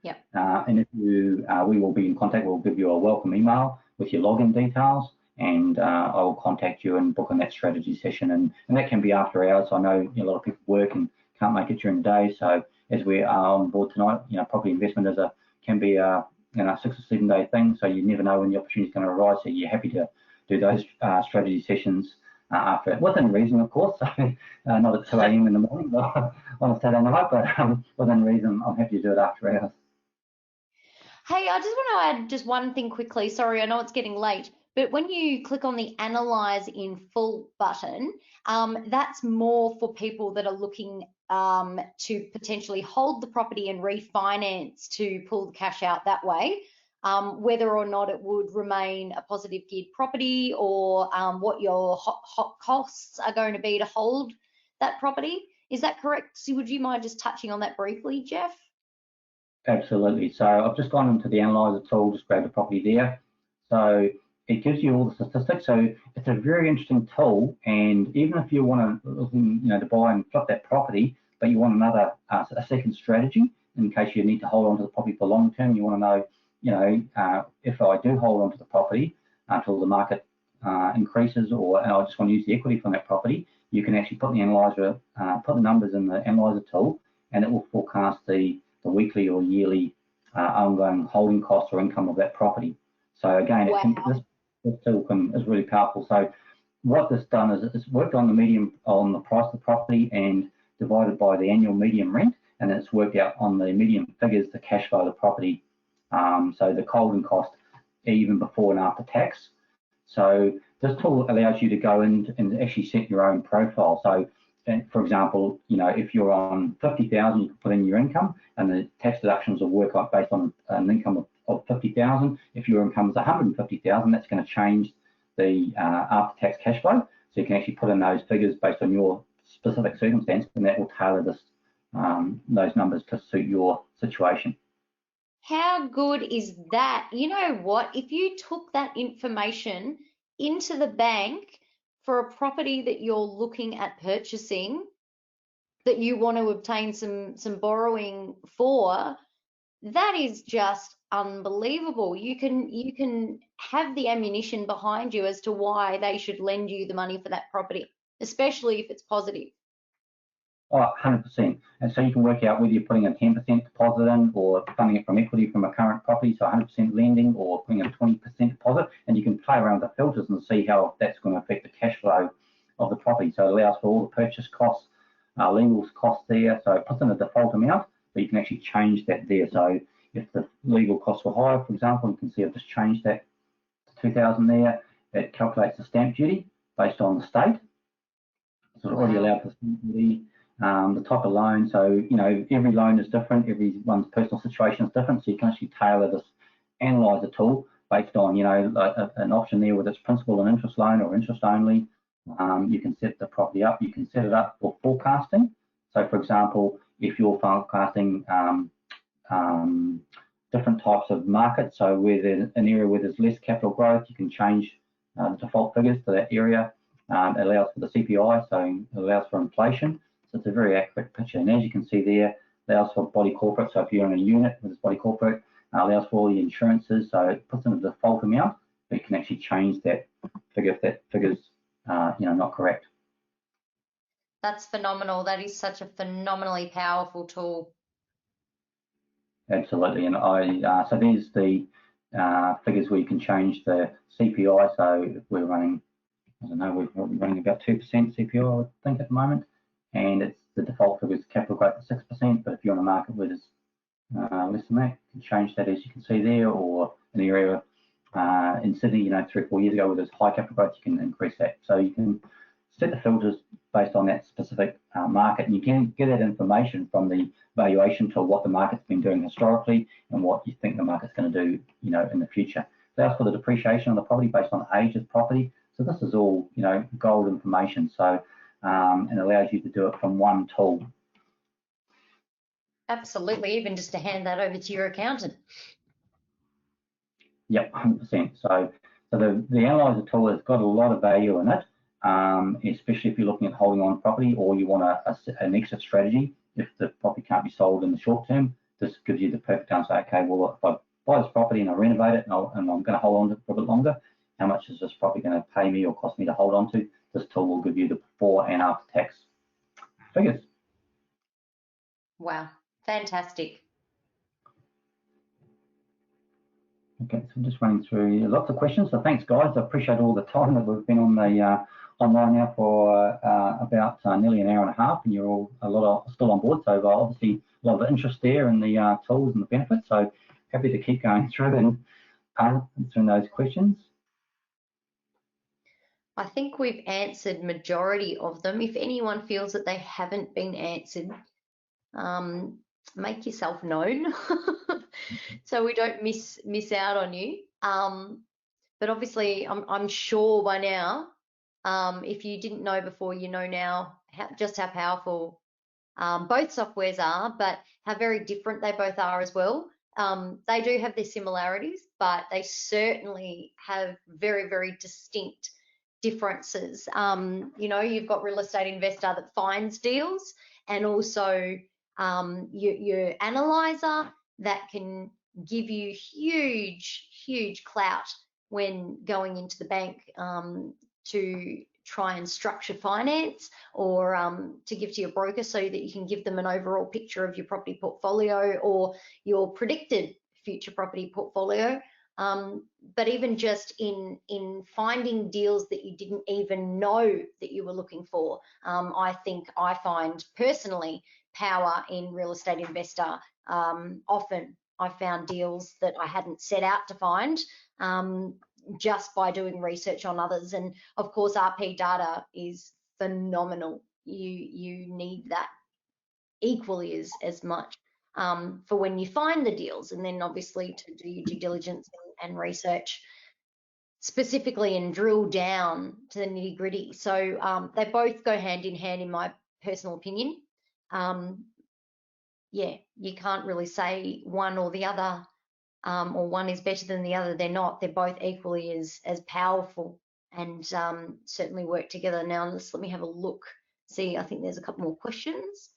Yep. And if you, we will be in contact. We'll give you a welcome email with your login details, and I will contact you and book on that strategy session. And that can be after hours. I know a lot of people work and can't make it during the day. So as we are on board tonight, you know, property investment can be a 6 or 7 day thing. So you never know when the opportunity is going to arise. So you're happy to do those strategy sessions after, within reason, of course. So not at 2 a.m. in the morning, but on a Saturday night. But within reason, I'm happy to do it after hours. Hey, I just want to add just one thing quickly. Sorry, I know it's getting late, but when you click on the Analyze in Full button, that's more for people that are looking to potentially hold the property and refinance to pull the cash out that way, whether or not it would remain a positive geared property, or what your hot costs are going to be to hold that property. Is that correct? So would you mind just touching on that briefly, Jeff? Absolutely. So I've just gone into the Analyzer tool, just grabbed the property there. So it gives you all the statistics. So it's a very interesting tool. And even if you want to buy and flip that property, but you want another a second strategy in case you need to hold on to the property for long term, you want to know, if I do hold on to the property until the market increases, and I just want to use the equity from that property, you can actually put the analyzer, put the numbers in the Analyzer tool, and it will forecast the weekly or yearly ongoing holding costs or income of that property. So again, wow. This tool is really powerful. So what this done is it's worked on the price of the property and divided by the annual median rent, and it's worked out on the median figures, the cash flow of the property. So the holding cost even before and after tax. So this tool allows you to go in and actually set your own profile. So for example, if you're on 50,000, you can put in your income, and the tax deductions will work out based on an income of 50,000. If your income is 150,000, that's going to change the after-tax cash flow. So you can actually put in those figures based on your specific circumstance, and that will tailor this those numbers to suit your situation. How good is that? You know what? If you took that information into the bank for a property that you're looking at purchasing, that you want to obtain some borrowing for, that is just unbelievable. You can have the ammunition behind you as to why they should lend you the money for that property, especially if it's positive. Oh, 100%. And so you can work out whether you're putting a 10% deposit in or funding it from equity from a current property, so 100% lending, or putting a 20% deposit, and you can play around with the filters and see how that's going to affect the cash flow of the property. So it allows for all the purchase costs, legal costs there, so it puts in a default amount, but you can actually change that there. So if the legal costs were higher, for example, you can see I've just changed that to 2,000 there. It calculates the stamp duty based on the state. So it already allowed for stamp duty. The type of loan, so you know, every loan is different, everyone's personal situation is different, so you can actually tailor this analyzer tool based on, you know, an option there with its principal and interest loan or interest only. You can set the property up, you can set it up for forecasting. So for example, if you're forecasting different types of markets, so where there's an area where there's less capital growth, you can change the default figures to that area. It allows for the CPI, so it allows for inflation. So it's a very accurate picture, and as you can see there, allows for body corporate. So if you're in a unit with this body corporate, allows for all the insurances. So it puts in a default amount, but you can actually change that figure if that figure's you know, not correct. That's phenomenal. That is such a phenomenally powerful tool. Absolutely, and so there's the figures where you can change the CPI. So if we're running, I don't know, we're running about 2% CPI, I would think, at the moment. And it's the default figure is capital growth at 6%, but if you're on a market where there's less than that, you can change that, as you can see there, or an area in Sydney, you know, 3 or 4 years ago where there's high capital growth, you can increase that. So you can set the filters based on that specific market, and you can get that information from the valuation tool, what the market's been doing historically and what you think the market's going to do, you know, in the future. That's for the depreciation of the property based on age of property. So this is all, you know, gold information. So and allows you to do it from one tool. Absolutely, even just to hand that over to your accountant. Yep, 100%. So the analyzer tool has got a lot of value in it, especially if you're looking at holding on property or you want an exit strategy. If the property can't be sold in the short term, this gives you the perfect answer. Okay, well, if I buy this property and I renovate it and I'm going to hold on to it for a bit longer, how much is this property going to pay me or cost me to hold on to? This tool will give you the before and after tax figures. Wow, fantastic. Okay, so I'm just running through lots of questions. So thanks, guys. I appreciate all the time that we've been on the online now for about nearly an hour and a half, and you're all still on board. So obviously a lot of interest there in the tools and the benefits. So happy to keep going through and answering those questions. I think we've answered majority of them. If anyone feels that they haven't been answered, make yourself known so we don't miss out on you. But obviously, I'm sure by now, if you didn't know before, you know now just how powerful both softwares are, but how very different they both are as well. They do have their similarities, but they certainly have very, very distinct differences. You know, you've got Real Estate Investor that finds deals, and also your analyzer that can give you huge clout when going into the bank to try and structure finance, or to give to your broker so that you can give them an overall picture of your property portfolio or your predicted future property portfolio. But even just in finding deals that you didn't even know that you were looking for, I think I find personally power in Real Estate Investor. Often I found deals that I hadn't set out to find just by doing research on others. And of course, RP data is phenomenal. You need that equally as much for when you find the deals, and then obviously to do your due diligence and research. specifically and drill down to the nitty gritty. So they both go hand in hand, in my personal opinion. Yeah, you can't really say one or the other, or one is better than the other. They're not. They're both equally as powerful, and certainly work together. Now, just let me have a look. See, I think there's a couple more questions.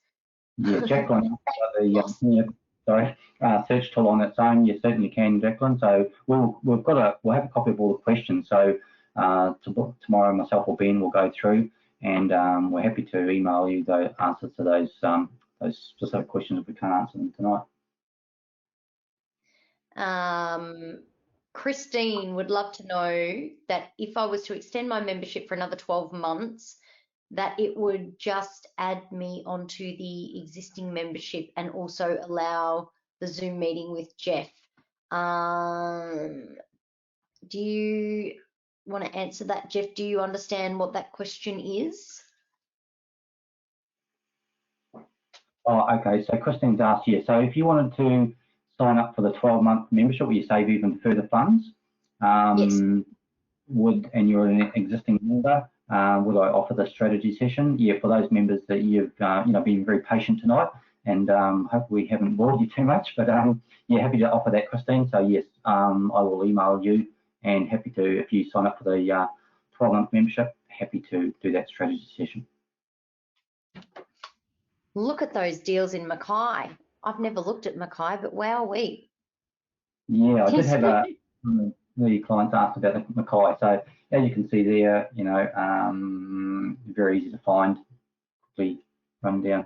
Yeah, Jacqueline, search tool on its own. You certainly can, Jacqueline. So we'll have a copy of all the questions. So tomorrow, myself or Ben will go through, and we're happy to email you the answers to those specific questions if we can't answer them tonight. Christine would love to know that if I was to extend my membership for another 12 months, that it would just add me onto the existing membership and also allow the Zoom meeting with Jeff. Do you want to answer that, Jeff? Do you understand what that question is? Oh, okay. So Christine's asked here. So if you wanted to sign up for the 12-month membership where you save even further funds, Yes. and you're an existing member, would I offer the strategy session? Yeah, for those members that you've been very patient tonight, and hope we haven't bored you too much. But yeah, happy to offer that, Christine. So yes, I will email you, and happy to, if you sign up for the 12-month membership, happy to do that strategy session. Look at those deals in Mackay. I've never looked at Mackay, but wowee. Yeah, I did have the clients asked about the Mackay. So as you can see there, very easy to find. Quickly run down.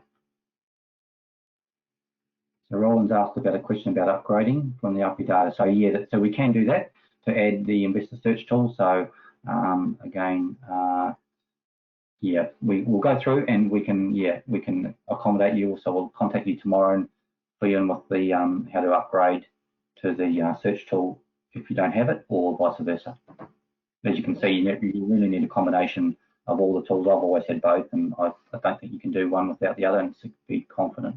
So Roland's asked about a question about upgrading from the RP data. So yeah, so we can do that to add the investor search tool. So again, yeah, we'll go through and we can accommodate you. So we'll contact you tomorrow and fill you in with the how to upgrade to the search tool if you don't have it, or vice versa. As you can see, you really need a combination of all the tools. I've always had both, and I don't think you can do one without the other and be confident.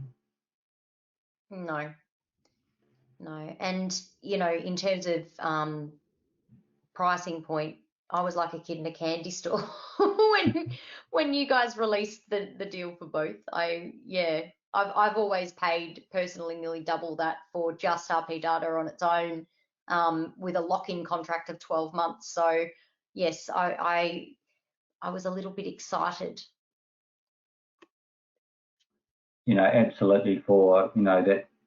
No. And in terms of pricing point, I was like a kid in a candy store when you guys released the deal for both. I've always paid personally nearly double that for just RP data on its own, with a lock-in contract of 12 months. So yes, I was a little bit excited. Absolutely, for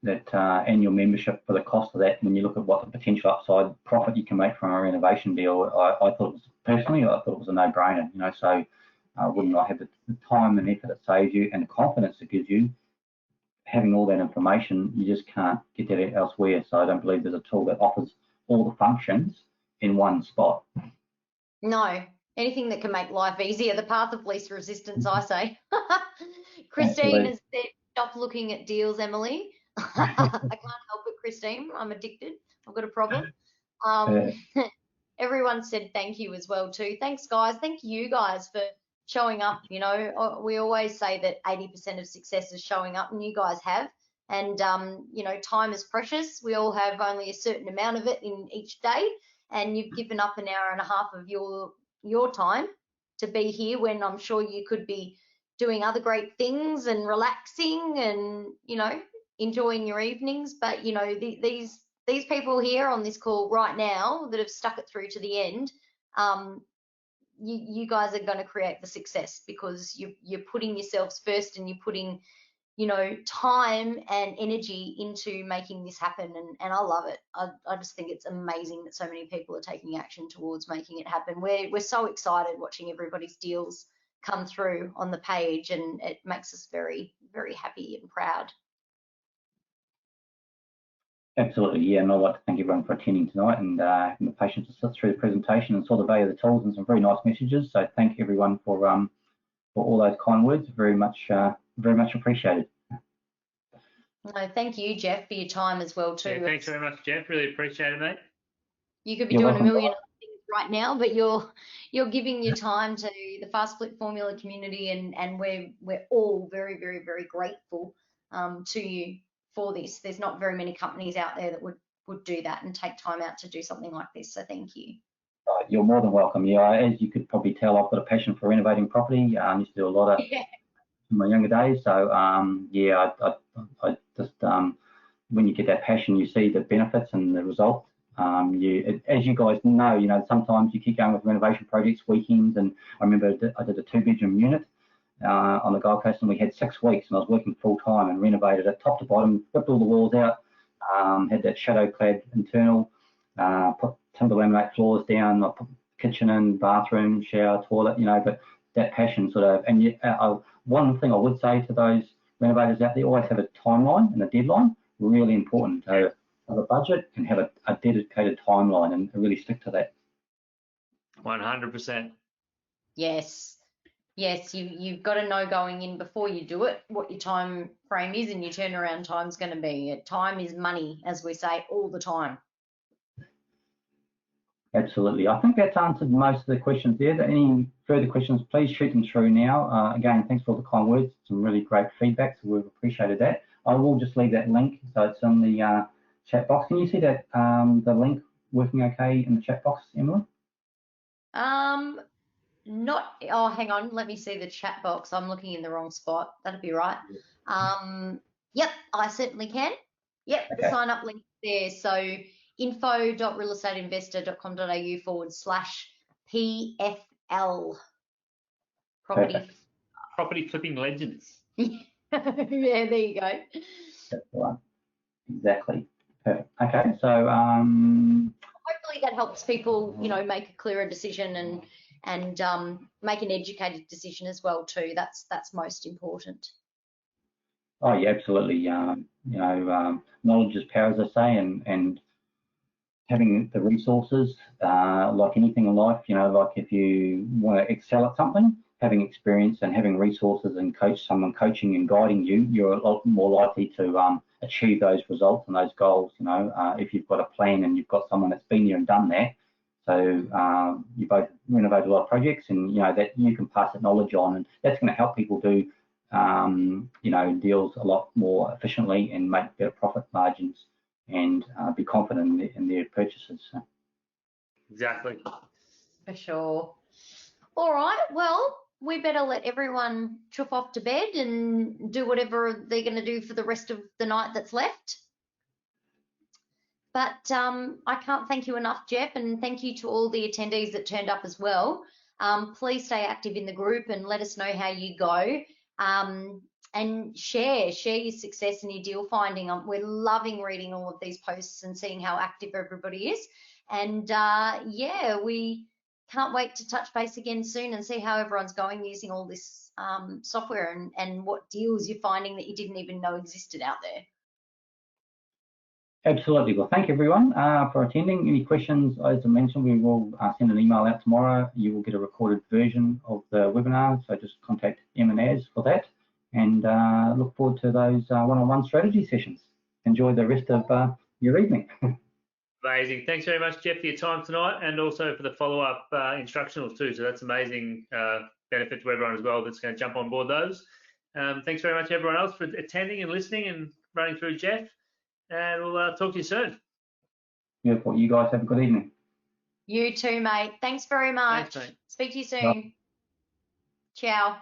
that annual membership, for the cost of that, when you look at what the potential upside profit you can make from a renovation deal, I thought it was a no-brainer. So wouldn't I have the time and effort it saves you and the confidence it gives you, having all that information, you just can't get that elsewhere. So I don't believe there's a tool that offers all the functions in one spot. No, anything that can make life easier, the path of least resistance, I say. Christine has said, stop looking at deals, Emily. I can't help it, Christine. I'm addicted. I've got a problem. Everyone said thank you as well too. Thanks, guys. Thank you guys for showing up. We always say that 80% of success is showing up, and you guys have. And time is precious. We all have only a certain amount of it in each day, and you've given up an hour and a half of your time to be here when I'm sure you could be doing other great things and relaxing and enjoying your evenings. But these people here on this call right now that have stuck it through to the end, you guys are going to create the success because you're putting yourselves first, and you're putting time and energy into making this happen, and I love it. I just think it's amazing that so many people are taking action towards making it happen. We're so excited watching everybody's deals come through on the page, and it makes us very, very happy and proud. Absolutely, yeah, and I'd like to thank everyone for attending tonight and having the patience to sit through the presentation and saw the value of the tools and some very nice messages. So thank everyone for all those kind words. Very much appreciated. No, thank you, Jeff, for your time as well too. Yeah, thanks very much, Jeff. Really appreciate it, mate. You could be doing a million other things right now, but you're giving your time to the Fast Split Formula community, and we're all very, very, very grateful to you for this. There's not very many companies out there that would do that and take time out to do something like this. So thank you. You're more than welcome. Yeah, as you could probably tell, I've got a passion for renovating property. I used to do a lot of in my younger days. So yeah, I just when you get that passion, you see the benefits and the results. As you guys know, sometimes you keep going with renovation projects, weekends, and I remember I did a 2-bedroom unit on the Gold Coast, and we had 6 weeks, and I was working full time and renovated it top to bottom, ripped all the walls out, had that shadow clad internal, put timber laminate floors down, I put kitchen in, bathroom, shower, toilet, but that passion sort of, and one thing I would say to those renovators out there, always have a timeline and a deadline, really important. So have a budget and have a dedicated timeline and really stick to that. 100%. Yes. Yes, you've got to know going in before you do it what your time frame is and your turnaround time is going to be. Time is money, as we say all the time. Absolutely. I think that's answered most of the questions there. Any further questions, please shoot them through now. Again, thanks for all the kind words. Some really great feedback, so we've appreciated that. I will just leave that link, so it's in the chat box. Can you see that the link working okay in the chat box, Emily? Oh, hang on, let me see the chat box. I'm looking in the wrong spot. That'd be right. Yep, I certainly can. Yep, Okay. the sign up link there. So info.realestateinvestor.com.au/PFL. Property flipping legends. Yeah, there you go. That's the one. Exactly. Perfect. Okay, so hopefully that helps people, make a clearer decision and make an educated decision as well too. That's most important. oh yeah, absolutely. Knowledge is power, as I say, and having the resources, like anything in life, like if you want to excel at something, having experience and having resources and someone coaching and guiding you, you're a lot more likely to achieve those results and those goals. If you've got a plan and you've got someone that's been there and done that. So you both renovate a lot of projects, and that you can pass that knowledge on, and that's going to help people do deals a lot more efficiently and make better profit margins and be confident in their purchases. So. Exactly. For sure. All right, well, we better let everyone chuff off to bed and do whatever they're going to do for the rest of the night that's left. But I can't thank you enough, Jeff, and thank you to all the attendees that turned up as well. Please stay active in the group and let us know how you go. And share your success and your deal finding. We're loving reading all of these posts and seeing how active everybody is. And yeah, we can't wait to touch base again soon and see how everyone's going using all this software and what deals you're finding that you didn't even know existed out there. Absolutely. Well, thank everyone for attending. Any questions, as I mentioned, we will send an email out tomorrow. You will get a recorded version of the webinar, so just contact Em and Az for that. And look forward to those one-on-one strategy sessions. Enjoy the rest of your evening. Amazing. Thanks very much, Jeff, for your time tonight, and also for the follow-up instructionals too. So that's amazing benefit to everyone as well that's going to jump on board those. Thanks very much, everyone else, for attending and listening and running through Jeff. And we'll talk to you soon. Beautiful. You guys have a good evening. You too, mate. Thanks very much. Thanks, mate. Speak to you soon. Bye. Ciao.